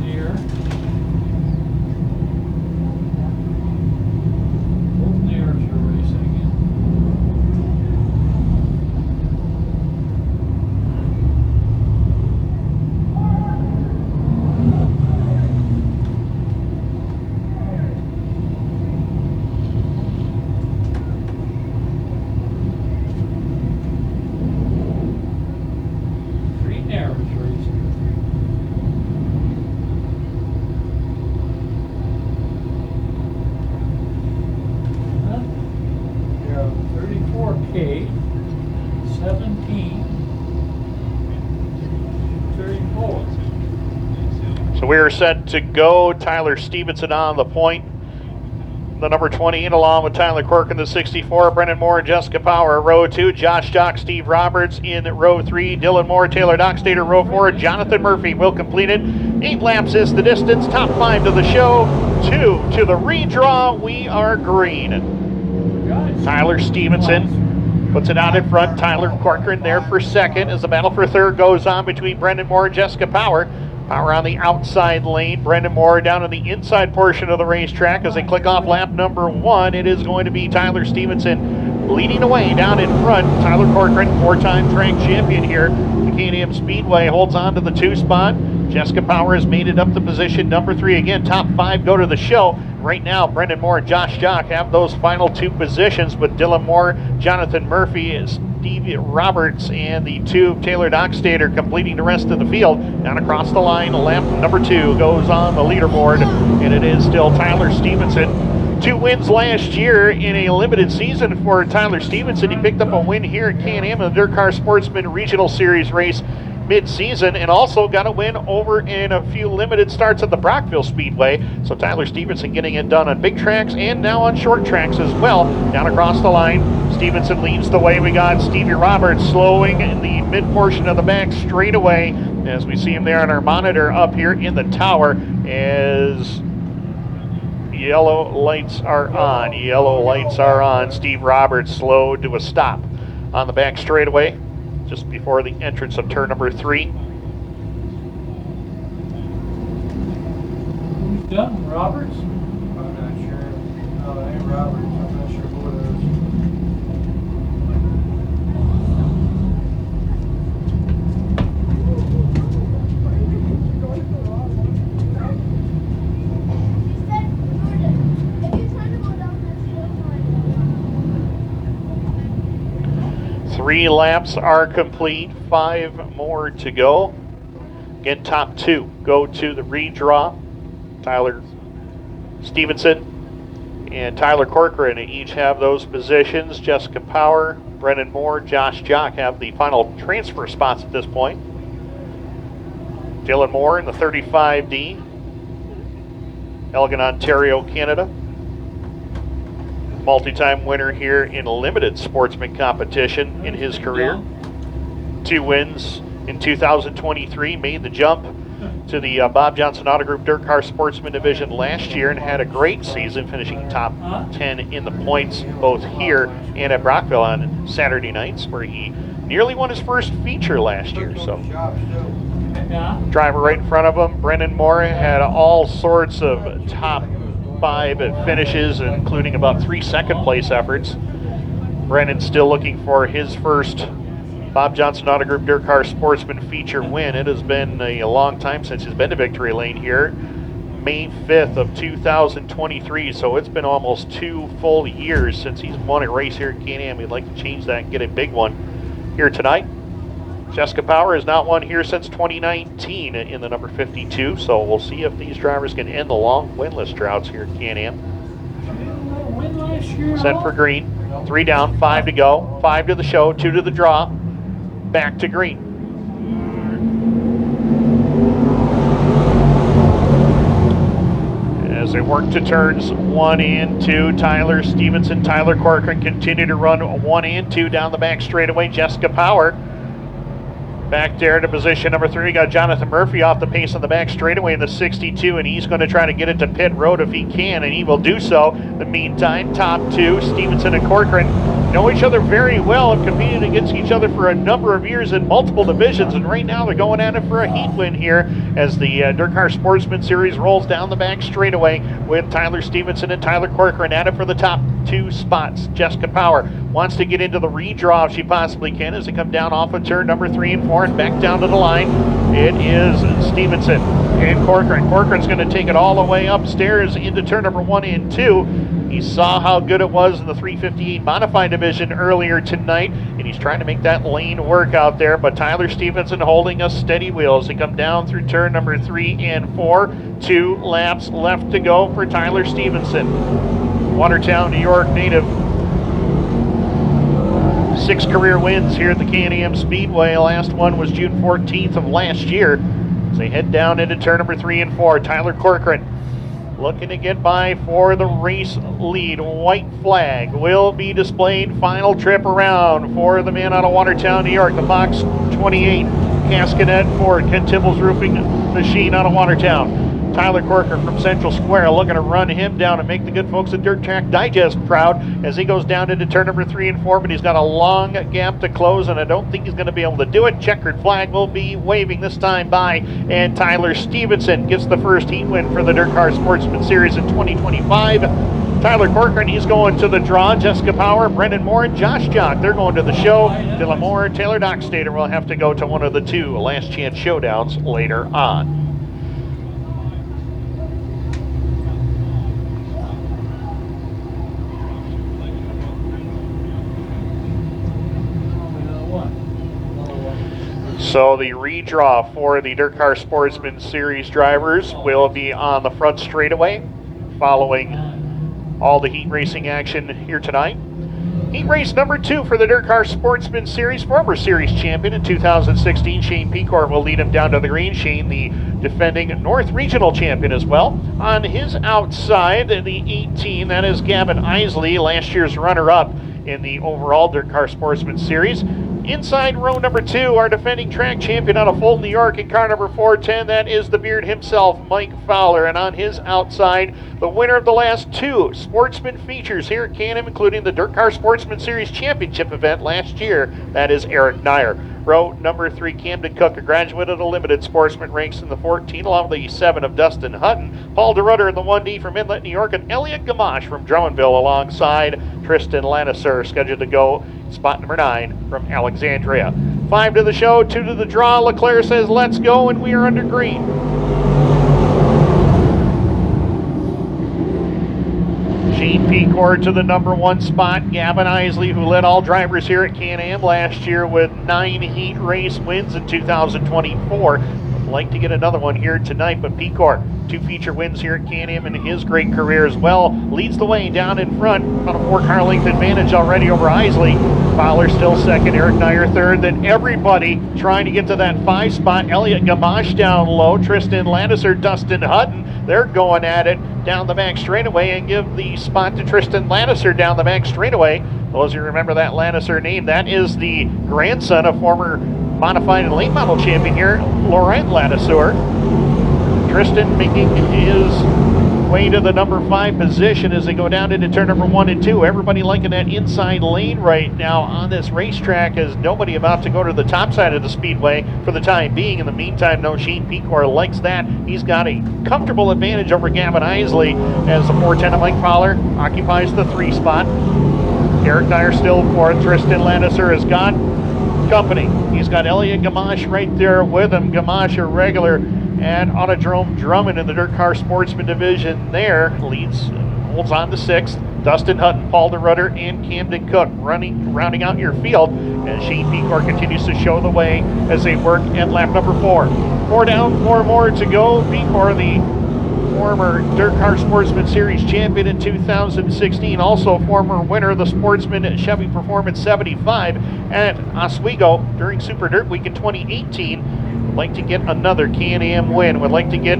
Near. Both nears are racing in. We are set to go. Tyler Stevenson on the point. The number 20 in along with Tyler Cork in the 64. Brendan Moore and Jessica Power, row 2. Josh Jock, Steve Roberts in row 3. Dylan Moore, Taylor Dockstader, row 4. Jonathan Murphy will complete it. 8 laps is the distance. Top 5 to the show. 2 to the redraw. We are green. Tyler Stevenson puts it out in front. Tyler Corcoran there for second as the battle for third goes on between Brendan Moore and Jessica Power. Power on the outside lane. Brendan Moore down on the inside portion of the racetrack as they click off lap number 1. It is going to be Tyler Stevenson leading away down in front. Tyler Corcoran, 4-time track champion here. The Can-Am Speedway holds on to the 2 spot. Jessica Power has made it up to position number 3. Again, top 5 go to the show. Right now, Brendan Moore and Josh Jock have those final 2 positions, with Dylan Moore, Jonathan Murphy, Steve Roberts, and the 2 of Taylor Dockstader completing the rest of the field. Down across the line, lap number 2 goes on the leaderboard, and it is still Tyler Stevenson. 2 wins last year in a limited season for Tyler Stevenson. He picked up a win here at Can-Am in the DIRTcar Sportsman Regional Series race mid-season, and also got a win over in a few limited starts at the Brockville Speedway. So Tyler Stevenson getting it done on big tracks and now on short tracks as well. Down across the line, Stevenson leads the way. We got Stevie Roberts slowing in the mid-portion of the back straightaway as we see him there on our monitor up here in the tower as yellow lights are on. Yellow lights are on. Steve Roberts slowed to a stop on the back straightaway just before the entrance of turn number 3. Who's done? Roberts? I'm not sure. No, it ain't Roberts. I'm not sure who it is. Three laps are complete, 5 more to go. Again, top 2 go to the redraw. Tyler Stevenson and Tyler Corcoran each have those positions. Jessica Power, Brennan Moore, Josh Jock have the final transfer spots at this point. Dylan Moore in the 35D, Elgin, Ontario, Canada. Multi-time winner here in limited sportsman competition in his career. 2 wins in 2023, made the jump to the Bob Johnson Auto Group DIRTcar Sportsman Division last year and had a great season, finishing top 10 in the points both here and at Brockville on Saturday nights, where he nearly won his first feature last year. So, driver right in front of him, Brennan Moore, had all sorts of top 5 finishes, including about 3 second place efforts. Brennan's still looking for his first Bob Johnson Auto Group DIRTcar Sportsman feature win. It has been a long time since he's been to victory lane here. May 5th of 2023, so it's been almost 2 full years since he's won a race here at Can-Am. We'd like to change that and get a big one here tonight. Jessica Power has not won here since 2019 in the number 52, so we'll see if these drivers can end the long winless droughts here at Can-Am. Set for green, 3 down, 5 to go, 5 to the show, 2 to the draw, back to green. As they work to turns 1 and 2, Tyler Stevenson, Tyler Corcoran continue to run 1 and 2 down the back straightaway. Jessica Power back there to position number 3. We got Jonathan Murphy off the pace on the back straightaway in the 62, and he's going to try to get it to pit road if he can, and he will do so. In the meantime, top 2, Stevenson and Corcoran, know each other very well, have competed against each other for a number of years in multiple divisions, and right now they're going at it for a heat win here as the DIRTcar Sportsman Series rolls down the back straightaway with Tyler Stevenson and Tyler Corcoran at it for the top 2 spots. Jessica Power wants to get into the redraw if she possibly can as they come down off of turn number 3 and 4 and back down to the line. It is Stevenson and Corcoran. Corcoran's going to take it all the way upstairs into turn number 1 and 2. He saw how good it was in the 358 modified division earlier tonight, and he's trying to make that lane work out there, but Tyler Stevenson holding a steady wheel as they come down through turn number 3 and 4. 2 laps left to go for Tyler Stevenson. Watertown, New York native. 6 career wins here at the Can-Am Speedway. Last one was June 14th of last year. As they head down into turn number 3 and 4, Tyler Corcoran looking to get by for the race lead. White flag will be displayed. Final trip around for the man out of Watertown, New York. The Fox 28 Cascanet Ford, Ken Tibble's roofing machine out of Watertown. Tyler Corcoran from Central Square looking to run him down and make the good folks at Dirt Track Digest proud as he goes down into turn number 3 and 4, but he's got a long gap to close, and I don't think he's going to be able to do it. Checkered flag will be waving this time by, and Tyler Stevenson gets the first heat win for the DIRTcar Sportsman Series in 2025. Tyler Corcoran, he's going to the draw. Jessica Power, Brendan Moore, and Josh Jock, they're going to the show. Dylan Moore, Taylor Dockstader will have to go to one of the 2 last chance showdowns later on. So the redraw for the DIRTcar Sportsman Series drivers will be on the front straightaway following all the heat racing action here tonight. Heat race number 2 for the DIRTcar Sportsman Series. Former series champion in 2016, Shane Pecor will lead him down to the green. Shane, the defending North Regional champion as well. On his outside, the 18, that is Gavin Isley, last year's runner-up in the overall DIRTcar Sportsman Series. Inside row number 2, our defending track champion out of Fulton, New York, in car number 410, that is the Beard himself, Mike Fowler. And on his outside, the winner of the last 2 Sportsman features here at Can-Am, including the DIRTcar Sportsman Series Championship event last year, that is Eric Nyer. Row number 3, Camden Cook, a graduate of the Limited Sportsman, ranks in the 14, along with the 7 of Dustin Hutton. Paul DeRutter in the 1D from Inlet, New York, and Elliot Gamache from Drummondville alongside Tristan Lannister, scheduled to go spot number 9 from Alexandria. 5 to the show, 2 to the draw. Leclerc says, let's go, and we are under green. Shane Pecor to the number 1 spot. Gavin Isley, who led all drivers here at Can-Am last year with 9 heat race wins in 2024. Would like to get another one here tonight, but Pecor, 2 feature wins here at Can-Am in his great career as well. Leads the way down in front on a 4-car length advantage already over Isley. Fowler still second, Eric Nyer third. Then everybody trying to get to that 5 spot. Elliot Gamache down low. Tristan Lannister, Dustin Hutton. They're going at it down the back straightaway, and give the spot to Tristan Lannister down the back straightaway. Those of you remember that Lannister name, that is the grandson of former modified and late model champion here, Laurent Lannister. Tristan making his way to the number 5 position as they go down into turn number 1 and 2. Everybody liking that inside lane right now on this racetrack, as nobody about to go to the top side of the speedway for the time being. In the meantime, no, Shane Pecor likes that. He's got a comfortable advantage over Gavin Isley as the 410 of Mike Fowler occupies the 3 spot. Eric Nyer still 4th. Tristan Lannister has got company. He's got Elliot Gamache right there with him. Gamache, a regular and Autodrome Drummond in the DIRTcar Sportsman division there, holds on to 6th. Dustin Hutton, Paul DeRutter, and Camden Cook rounding out your field, and Shane Pecor continues to show the way as they work at lap number 4. 4 down, 4 more to go. Pecor, the former DIRTcar Sportsman Series champion in 2016, also former winner of the Sportsman Chevy Performance 75 at Oswego during Super Dirt Week in 2018. Would like to get another Can-Am win. Would like to get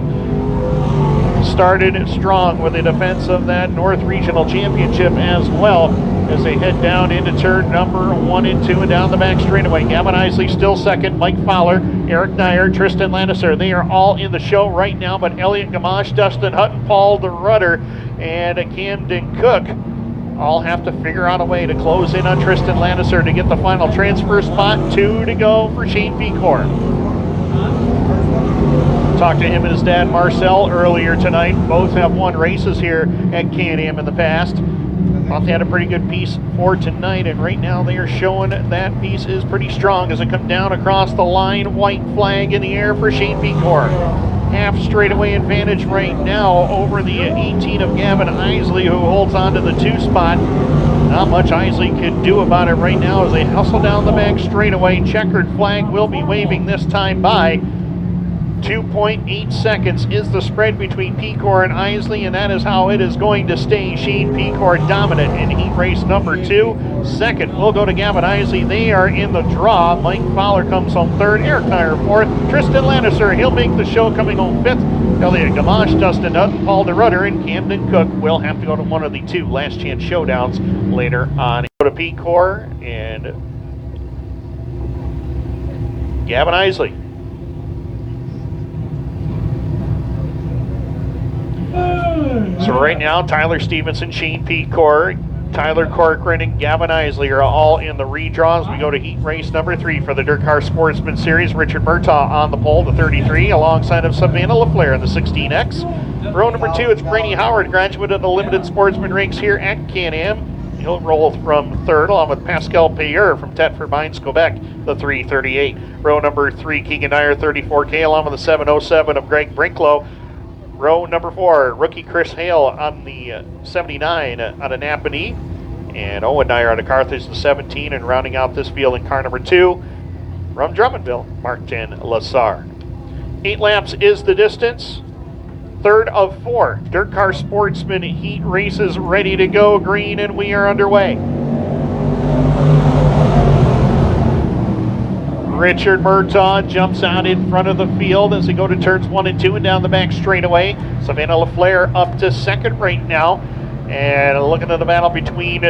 started strong with the defense of that North Regional Championship as well as they head down into turn number 1 and 2 and down the back straightaway. Gavin Isley still second, Mike Fowler, Eric Nyer, Tristan Lannister. They are all in the show right now, but Elliot Gamache, Dustin Hutton, Paul DeRutter, and Camden Cook all have to figure out a way to close in on Tristan Lannister to get the final transfer spot. 2 to go for Shane Pecor. Talked to him and his dad Marcel earlier tonight. Both have won races here at Can-Am in the past. Thought they had a pretty good piece for tonight, and right now they are showing that piece is pretty strong as it comes down across the line. White flag in the air for Shane Pecor. Half straightaway advantage right now over the 18 of Gavin Isley, who holds on to the 2 spot. Not much Isley could do about it right now as they hustle down the back straightaway. Checkered flag will be waving this time by. 2.8 seconds is the spread between Pecor and Isley, and that is how it is going to stay. Shane Pecor dominant in heat race number 2. Second will go to Gavin Isley. They are in the draw. Mike Fowler comes home 3rd. Eric Nyer 4th. Tristan Lannister, he'll make the show, coming home 5th. Elliot Gamache, Dustin Hutton, Paul DeRutter, and Camden Cook will have to go to one of the 2 last chance showdowns later on. Go to Pecor and Gavin Isley. So right now, Tyler Stevenson, Shane Pecor, Tyler Corcoran, and Gavin Isley are all in the redraws. We go to heat race number 3 for the DIRTcar Sportsman Series. Richard Murtaugh on the pole, the 33, alongside of Savannah LaFleur in the 16X. Row number 2, it's Brady Howard, graduate of the Limited Sportsman ranks here at Can-Am. He'll roll from 3rd, along with Pascal Payeur from Tetford Mines, Quebec, the 338. Row number 3, Keegan Dyer, 34K, along with the 707 of Greg Brinklow. Row number 4, rookie Chris Hale on the 79 out of Napanee. And Owen Dyer out of Carthage, the 17. And rounding out this field in car number 2, from Drummondville, Martin Lassard. 8 laps is the distance. 3rd of 4 DIRTcar Sportsman heat races ready to go. Green, and we are underway. Richard Murtaugh jumps out in front of the field as they go to turns 1 and 2 and down the back straightaway. Savannah LaFleur up to second right now. And looking at the battle between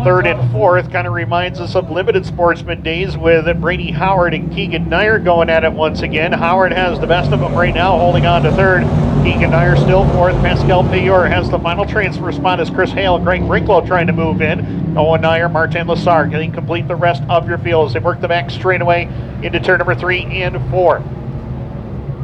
third and fourth, kind of reminds us of limited Sportsman days with Brady Howard and Keegan Nyer going at it once again. Howard has the best of them right now, holding on to third. Keegan Nyer still fourth. Pascal Payor has the final transfer spot as Chris Hale, Greg Brinklow trying to move in. Owen Nyer, Martin Lassard getting complete the rest of your field as they work the back straightaway into turn number 3 and 4.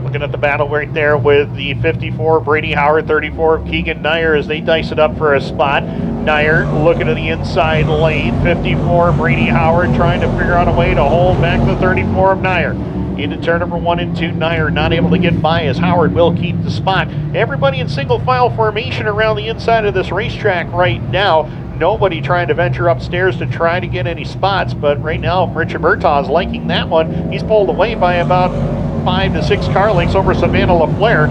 Looking at the battle right there with the 54 Brady Howard, 34 Keegan Nyer as they dice it up for a spot. Nyer looking at the inside lane. 54 Brady Howard trying to figure out a way to hold back the 34 of Nyer. Into turn number 1 and 2, Nyer not able to get by as Howard will keep the spot. Everybody in single file formation around the inside of this racetrack right now. Nobody trying to venture upstairs to try to get any spots, but right now Richard Murtaugh is liking that one. He's pulled away by about 5 to 6 car lengths over Savannah LaFleur.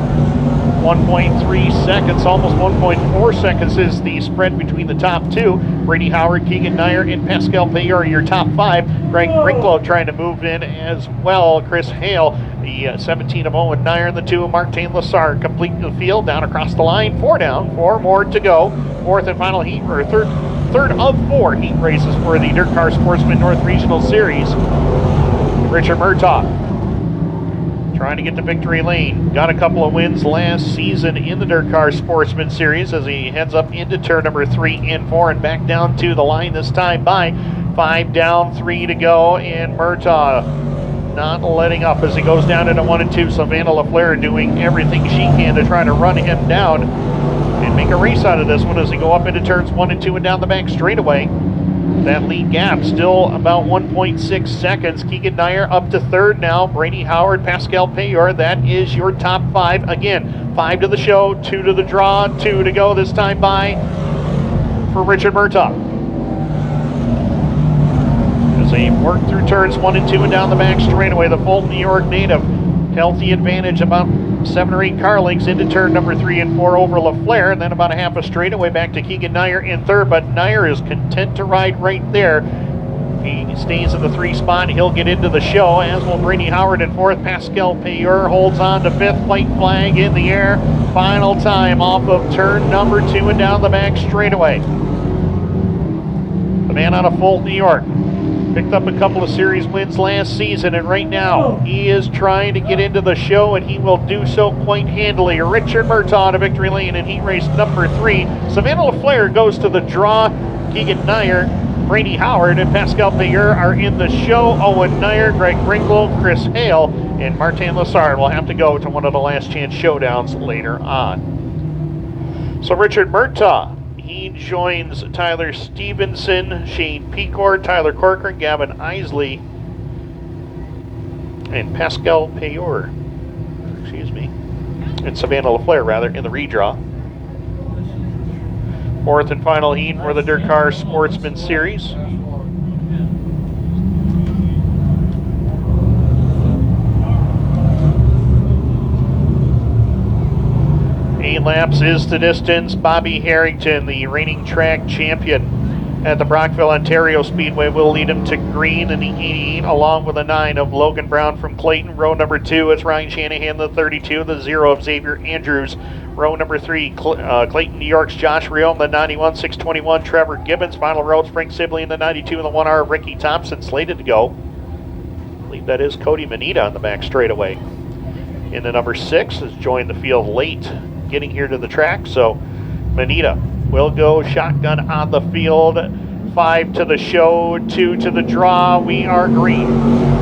1.3 seconds, almost 1.4 seconds is the spread between the top two. Brady Howard, Keegan Nyer, and Pascal Payor are your top 5. Greg Brinklow trying to move in as well. Chris Hale, the 17 of Owen Nyer, and the 2 of Martin Lassard complete the field down across the line. 4 down, 4 more to go. Fourth and final heat, or third of 4 heat races for the DIRTcar Sportsman North Regional Series. Richard Murtaugh trying to get to victory lane. Got a couple of wins last season in the DIRTcar Sportsman Series as he heads up into turn number 3 and 4 and back down to the line this time by 5 down, 3 to go, and Murtaugh not letting up as he goes down into 1 and 2. Savannah LaFleur doing everything she can to try to run him down and make a race out of this one as they go up into turns 1 and 2 and down the back straightaway. That lead gap still about 1.6 seconds. Keegan Nyer up to third now. Brady Howard, Pascal Payor, that is your top 5. Again, 5 to the show, 2 to the draw, 2 to go this time by for Richard Murtaugh. As they work through turns 1 and 2 and down the back straightaway, the Fulton, New York native, healthy advantage about 7 or 8 car lengths into turn number 3 and 4 over LaFleur, and then about a half a straightaway back to Keegan Nyer in third, but Nyer is content to ride right there. He stays in the 3 spot. He'll get into the show, as will Brady Howard in fourth. Pascal Payor holds on to fifth. White flag in the air. Final time off of turn number 2 and down the back straightaway. The man out of Fulton, New York, picked up a couple of series wins last season, and right now he is trying to get into the show, and he will do so quite handily. Richard Murtaugh to victory lane in heat race number 3. Savannah LaFleur goes to the draw. Keegan Nyer, Brady Howard, and Pascal Payor are in the show. Owen Nyer, Greg Brinklow, Chris Hale, and Martin Lassard will have to go to one of the last chance showdowns later on. So Richard Murtaugh, he joins Tyler Stevenson, Shane Pecord, Tyler Corcoran, Gavin Isley, and Pascal Payor, and Savannah LaFleur, rather, in the redraw. Fourth and final heat for the DIRTcar Sportsman Series. 8 laps is the distance. Bobby Harrington, the reigning track champion at the Brockville, Ontario Speedway, will lead him to green in the 88, along with a 9 of Logan Brown from Clayton. Row number 2, it's Ryan Shanahan, the 32, the 0 of Xavier Andrews. Row number 3, Clayton, New York's Josh Riom, the 91, 621, Trevor Gibbons. Final row, it's Frank Sibley in the 92 and the 1R, Ricky Thompson slated to go. I believe that is Cody Manita on the back straightaway. In the number 6 has joined the field late, getting here to the track, so Manita will go shotgun on the field. 5 to the show, 2 to the draw. We are green.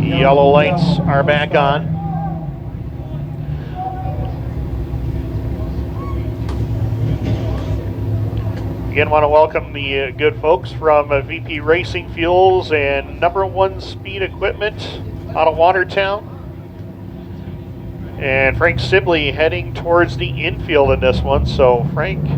Yellow lights are back on. Again, want to welcome the good folks from VP Racing Fuels and Number 1 Speed Equipment out of Watertown. And Frank Sibley heading towards the infield in this one. So Frank,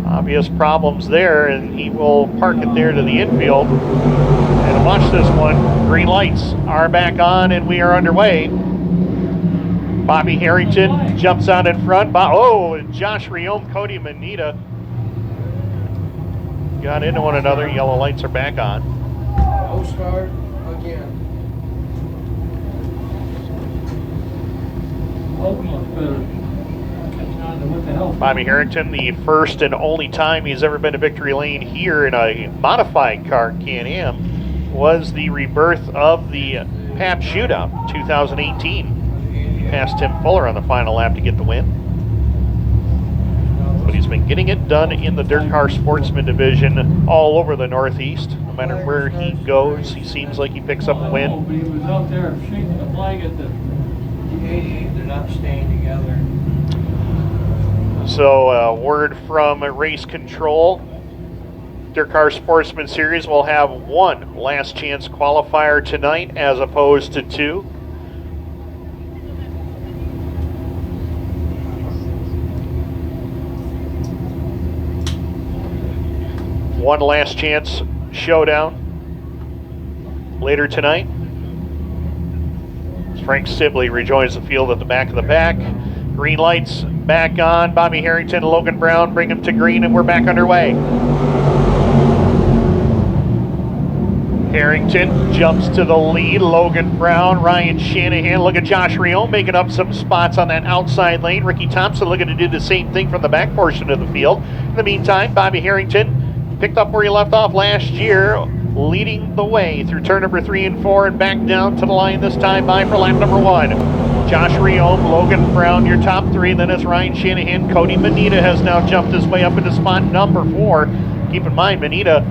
obvious problems there, and he will park it there to the infield. And watch this one. Green lights are back on, and we are underway. Bobby Harrington jumps out in front. And Josh Riom, Cody Manita. got into one another. Yellow lights are back on. No start again. Logan looks better. Catching on to what the hell. Bobby Harrington, the first and only time he's ever been to victory lane here in a modified car Can-Am, was the rebirth of the Pap Shootout 2018. He passed Tim Fuller on the final lap to get the win. But he's been getting it done in the Dirt Car Sportsman division all over the Northeast. No matter where he goes, he seems like he picks up a win. But he was out there shaking the flag at the... The 88, they're not staying together. So, word from Race Control. Dirt Car Sportsman Series will have one last chance qualifier tonight as opposed to two. One last chance showdown later tonight. Frank Sibley rejoins the field at the back of the pack. Green lights back on. Bobby Harrington, Logan Brown bring him to green, and we're back underway. Harrington jumps to the lead. Logan Brown, Ryan Shanahan. Look at Josh Rion making up some spots on that outside lane. Ricky Thompson looking to do the same thing from the back portion of the field. In the meantime, Bobby Harrington picked up where he left off last year, leading the way through turn number 3 and 4 and back down to the line this time by for lap number 1. Josh Rion, Logan Brown, your top 3. Then it's Ryan Shanahan. Cody Manita has now jumped his way up into spot number 4. Keep in mind, Manita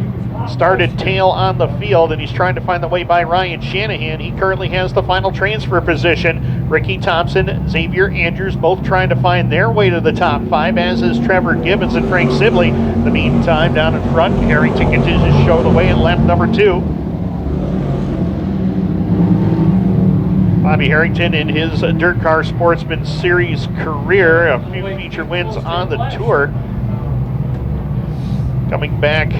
started tail on the field, and he's trying to find the way by Ryan Shanahan. He currently has the final transfer position. Ricky Thompson, Xavier Andrews, both trying to find their way to the top 5, as is Trevor Gibbons and Frank Sibley. In the meantime, down in front, Harrington continues to show the way in lap number 2. Bobby Harrington, in his Dirt Car Sportsman Series career, a few feature wins on the tour, coming back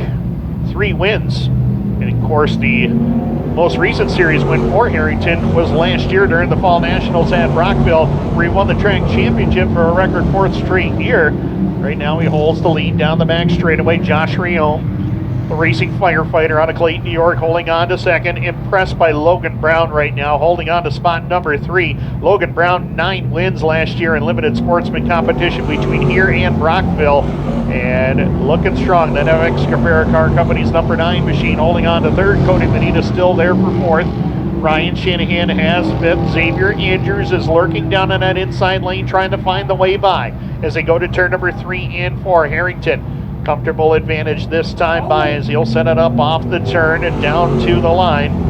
3 wins. And of course, the most recent series win for Harrington was last year during the Fall Nationals at Brockville, where he won the track championship for a record 4th straight year. Right now he holds the lead down the back straightaway. Josh Rion, the racing firefighter out of Clayton, New York, holding on to second. Impressed by Logan Brown right now, holding on to spot number 3. Logan Brown, 9 wins last year in limited sportsman competition between here and Brockville. And looking strong. That FX Caprera Car Company's number 9 machine holding on to 3rd. Cody Manita still there for 4th. Ryan Shanahan has 5th. Xavier Andrews is lurking down in that inside lane, trying to find the way by as they go to turn number 3 and 4. Harrington, comfortable advantage this time by as he'll set it up off the turn and down to the line.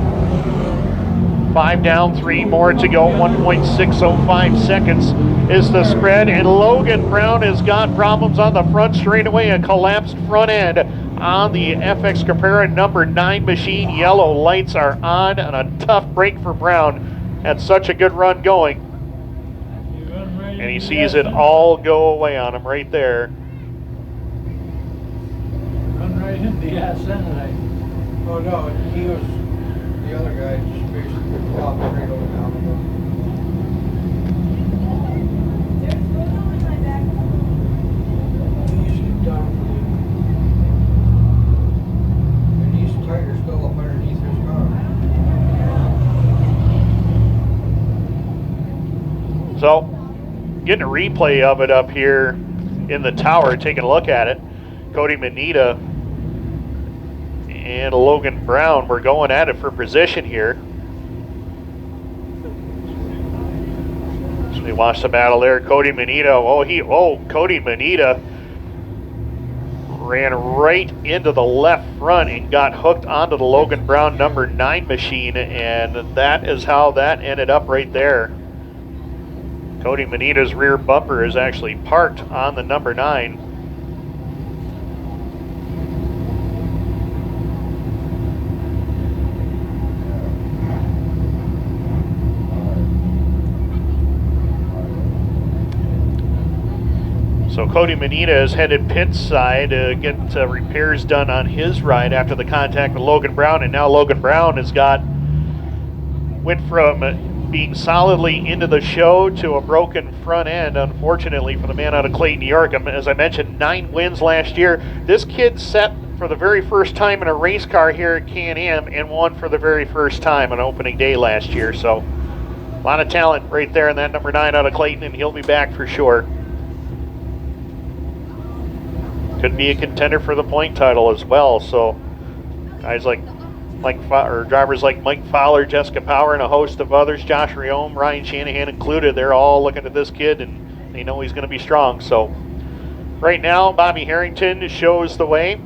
5 down, 3 more to go. 1.605 seconds is the spread, and Logan Brown has got problems on the front straightaway. A collapsed front end on the FX Caprera number 9 machine. Yellow lights are on, and a tough break for Brown. Had such a good run going, and he sees it all go away on him right there. Run right into the ass end tonight. Oh no, he was, the other guy just basically popped straight over down the hill. He's down for the, and these tires still up underneath his car. So, getting a replay of it up here in the tower, taking a look at it. Cody Manita and Logan Brown were going at it for position here. So we watched the battle there. Cody Manita, Cody Manita ran right into the left front and got hooked onto the Logan Brown number 9 machine, and that is how that ended up right there. Cody Manita's rear bumper is actually parked on the number 9. So Cody Manita is headed pit side to get repairs done on his ride after the contact with Logan Brown, and now Logan Brown went from being solidly into the show to a broken front end, unfortunately, for the man out of Clayton, New York. As I mentioned, 9 wins last year. This kid set for the very first time in a race car here at Can-Am and won for the very first time on opening day last year. So a lot of talent right there in that number 9 out of Clayton, and he'll be back for sure. Could be a contender for the point title as well. So guys like drivers like Mike Fowler, Jessica Power, and a host of others, Josh Riome, Ryan Shanahan included, they're all looking at this kid and they know he's going to be strong. So right now, Bobby Harrington shows the way.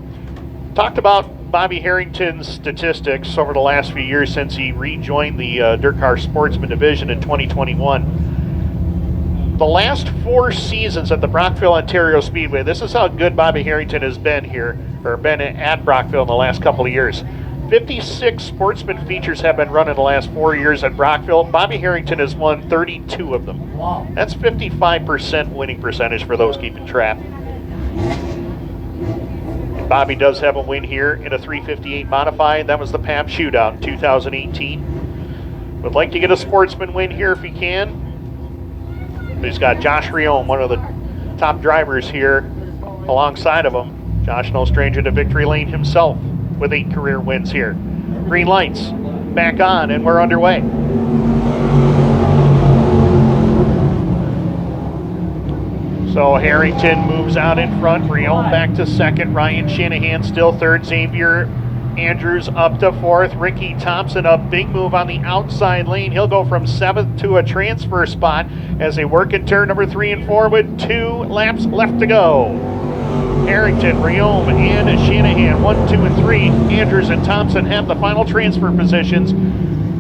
Talked about Bobby Harrington's statistics over the last few years since he rejoined the DIRTcar Sportsman division in 2021. The last 4 seasons at the Brockville, Ontario Speedway, this is how good Bobby Harrington has been here, or been at Brockville in the last couple of years. 56 Sportsman features have been run in the last 4 years at Brockville. Bobby Harrington has won 32 of them. Wow. That's 55% winning percentage for those keeping track. And Bobby does have a win here in a 358 modified. That was the PAP shootout in 2018. Would like to get a Sportsman win here if he can. He's got Josh Riome, one of the top drivers here, alongside of him. Josh, no stranger to victory lane himself, with 8 career wins here. Green lights back on, and we're underway. So Harrington moves out in front. Riome back to second. Ryan Shanahan still third. Xavier Andrews up to fourth. Ricky Thompson, a big move on the outside lane. He'll go from 7th to a transfer spot as they work in turn number 3 and 4 with 2 laps left to go. Harrington, Riome, and Shanahan, 1, 2, and 3. Andrews and Thompson have the final transfer positions.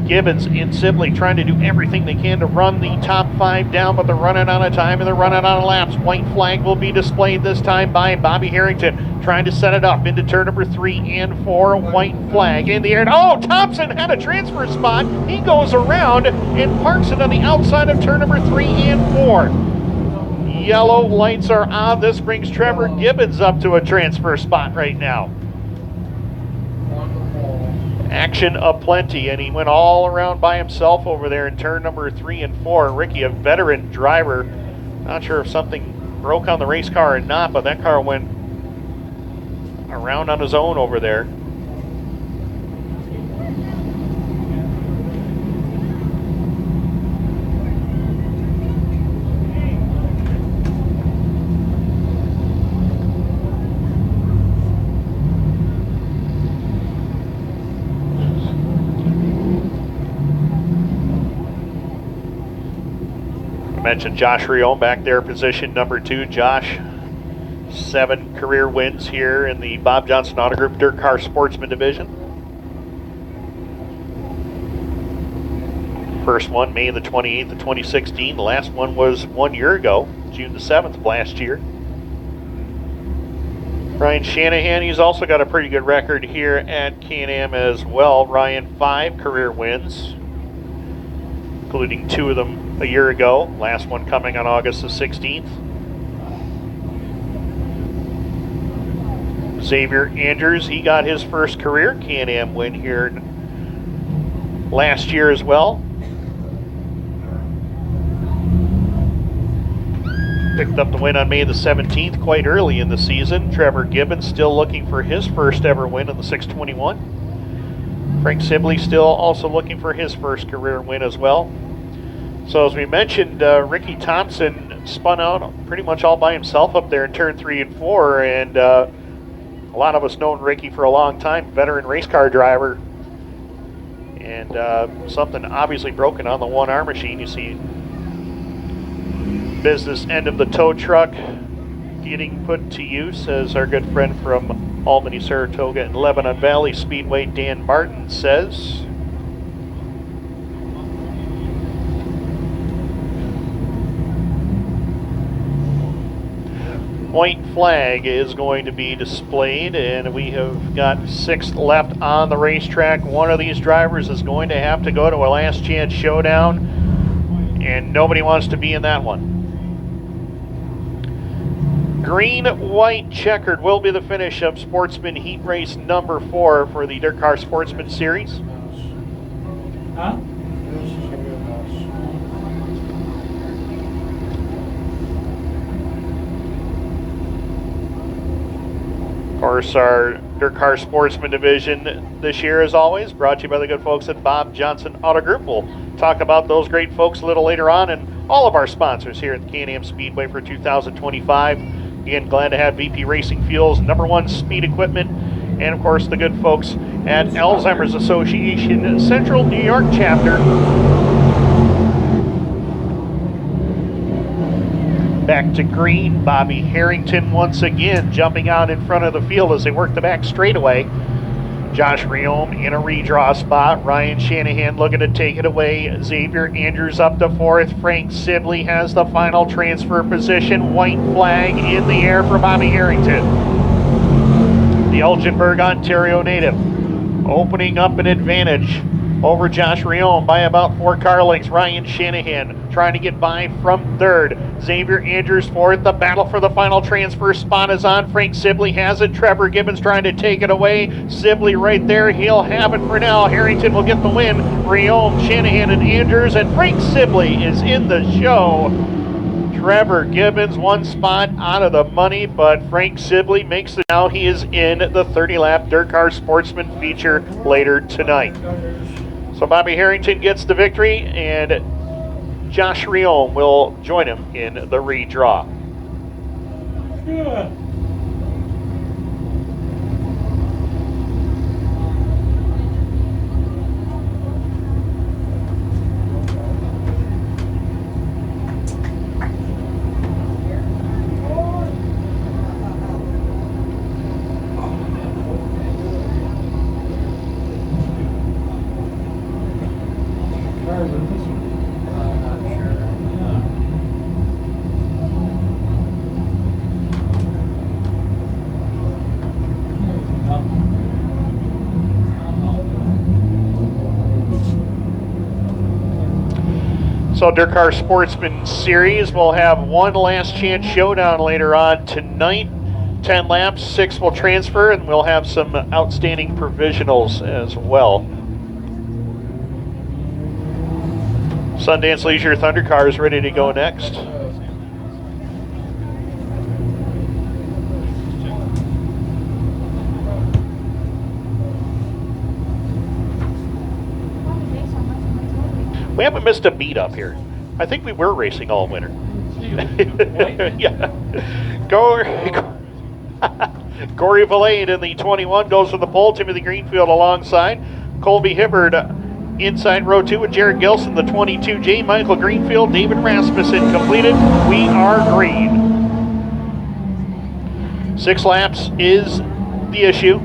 Gibbons and Sibley trying to do everything they can to run the top 5 down, but they're running out of time and they're running out of laps. White flag will be displayed this time by Bobby Harrington, trying to set it up into turn number 3 and 4. White flag in the air. Oh, Thompson had a transfer spot. He goes around and parks it on the outside of turn number 3 and 4. Yellow lights are on. This brings Trevor Gibbons up to a transfer spot right now. Action aplenty, and he went all around by himself over there in turn number 3 and 4. Ricky, a veteran driver, not sure if something broke on the race car or not, but that car went around on his own over there. Mentioned Josh Riome back there, position number 2. Josh, 7 career wins here in the Bob Johnson Auto Group DIRTcar Sportsman division. First one, May the 28th of 2016. The last one was 1 year ago, June the 7th of last year. Ryan Shanahan, he's also got a pretty good record here at Can-Am as well. Ryan, 5 career wins, including 2 of them a year ago, last one coming on August the 16th. Xavier Andrews, he got his first career Can-Am win here last year as well. Picked up the win on May the 17th, quite early in the season. Trevor Gibbons still looking for his first ever win in the 621. Frank Sibley still also looking for his first career win as well. So as we mentioned, Ricky Thompson spun out pretty much all by himself up there in turn 3 and 4, and a lot of us known Ricky for a long time, veteran race car driver, and something obviously broken on the 1R machine. You see business end of the tow truck getting put to use, as our good friend from Albany, Saratoga, and Lebanon Valley Speedway, Dan Martin, says. White flag is going to be displayed, and we have got 6 left on the racetrack. One of these drivers is going to have to go to a last chance showdown, and nobody wants to be in that one. Green, white, checkered will be the finish of Sportsman Heat Race number 4 for the DIRTcar Sportsman Series. Huh? Of course, our DIRTcar Sportsman division this year, as always, brought to you by the good folks at Bob Johnson Auto Group. We'll talk about those great folks a little later on, and all of our sponsors here at the Can-Am Speedway for 2025. Again, glad to have VP Racing Fuels, #1 speed equipment, and of course the good folks at Alzheimer's Association Central New York chapter. Back to green, Bobby Harrington once again jumping out in front of the field as they work the back straightaway. Josh Verne in a redraw spot. Ryan Shanahan looking to take it away. Xavier Andrews up to 4th. Frank Sibley has the final transfer position. White flag in the air for Bobby Harrington. The Elginburg, Ontario native opening up an advantage over Josh Verne by about 4 car lengths. Ryan Shanahan trying to get by from 3rd. Xavier Andrews 4th. The battle for the final transfer spot is on. Frank Sibley has it. Trevor Gibbons trying to take it away. Sibley right there. He'll have it for now. Harrington will get the win. Verne, Shanahan, and Andrews, and Frank Sibley is in the show. Trevor Gibbons 1 spot out of the money, but Frank Sibley makes it. Now he is in the 30-lap DIRTcar Sportsman feature later tonight. So Bobby Harrington gets the victory, and Josh Verne will join him in the redraw. Yeah. So DIRTcar Sportsman Series will have one last chance showdown later on tonight. 10 laps, 6 will transfer, and we'll have some outstanding provisionals as well. Sundance Leisure Thundercar is ready to go next. We haven't missed a beat up here. I think we were racing all winter. Yeah. Corey Valade in the 21 goes for the pole. Timothy Greenfield alongside. Colby Hibbard inside row 2 with Jared Gilson, the 22. J. Michael Greenfield, David Rasmussen completed. We are green. 6 laps is the issue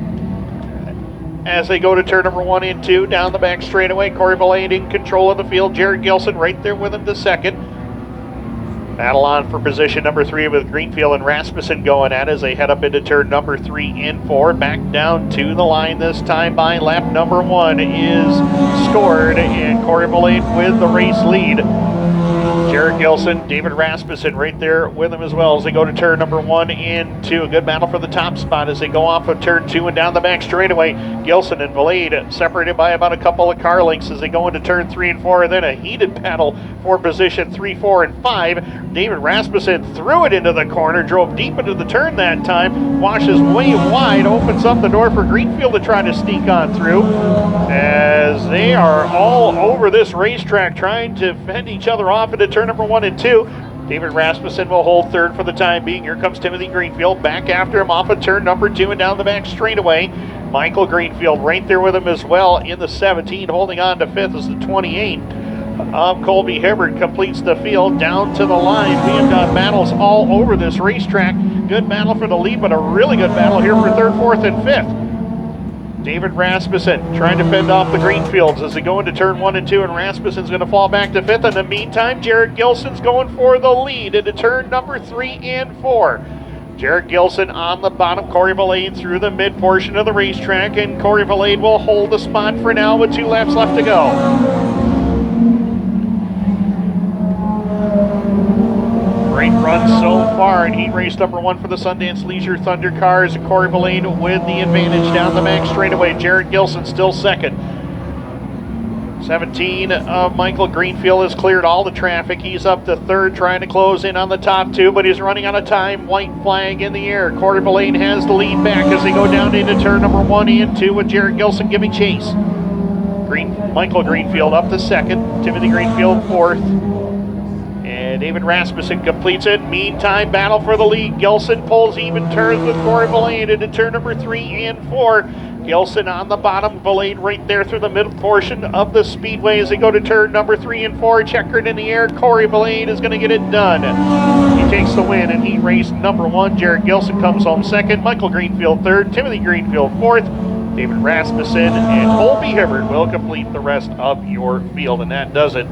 as they go to turn number 1 and 2 down the back straightaway. Corey Valade in control of the field. Jared Gilson right there with him to second. Battle on for position number 3 with Greenfield and Rasmussen going at as they head up into turn number 3 and 4. Back down to the line this time by lap number 1 is scored, and Corey Valade with the race lead. Jared Gilson, David Rasmussen right there with him as well as they go to turn number 1 and 2. A good battle for the top spot as they go off of turn 2 and down the back straightaway. Gilson and Valade separated by about a couple of car lengths as they go into turn 3 and 4. And then a heated battle for position 3, 4, and 5. David Rasmussen threw it into the corner, drove deep into the turn that time, washes way wide, opens up the door for Greenfield to try to sneak on through as they are all over this racetrack trying to fend each other off into turn number 1 and 2. David Rasmussen will hold 3rd for the time being. Here comes Timothy Greenfield back after him off of turn number 2 and down the back straightaway. Michael Greenfield right there with him as well in the 17, holding on to 5th as the 28. Colby Hibbard completes the field down to the line. We have got battles all over this racetrack. Good battle for the lead, but a really good battle here for 3rd, 4th, and 5th. David Rasmussen trying to fend off the Greenfields as they go into turn 1 and 2, and Rasmussen's going to fall back to 5th. In the meantime, Jared Gilson's going for the lead into turn number 3 and 4. Jared Gilson on the bottom, Corey Valade through the mid portion of the racetrack, and Corey Valade will hold the spot for now with 2 laps left to go. Great run so far in heat race number 1 for the Sundance Leisure Thundercars. Corey Valade with the advantage down the back straightaway. Jared Gilson still second. 17 of Michael Greenfield has cleared all the traffic. He's up to third, trying to close in on the top two, but he's running out of time. White flag in the air. Corey Belane has the lead back as they go down into turn number 1 and 2 with Jared Gilson giving chase. Michael Greenfield up to second. Timothy Greenfield fourth. And David Rasmussen completes it. Meantime, battle for the lead. Gilson pulls even turns with Corey Belane into turn number 3 and 4. Gilson on the bottom, Belane right there through the middle portion of the speedway as they go to turn number 3 and 4. Checkered in the air, Corey Belane is going to get it done. He takes the win in heat race number 1. Jared Gilson comes home second. Michael Greenfield third. Timothy Greenfield fourth. David Rasmussen and Colby Hibbert will complete the rest of your field, and that does it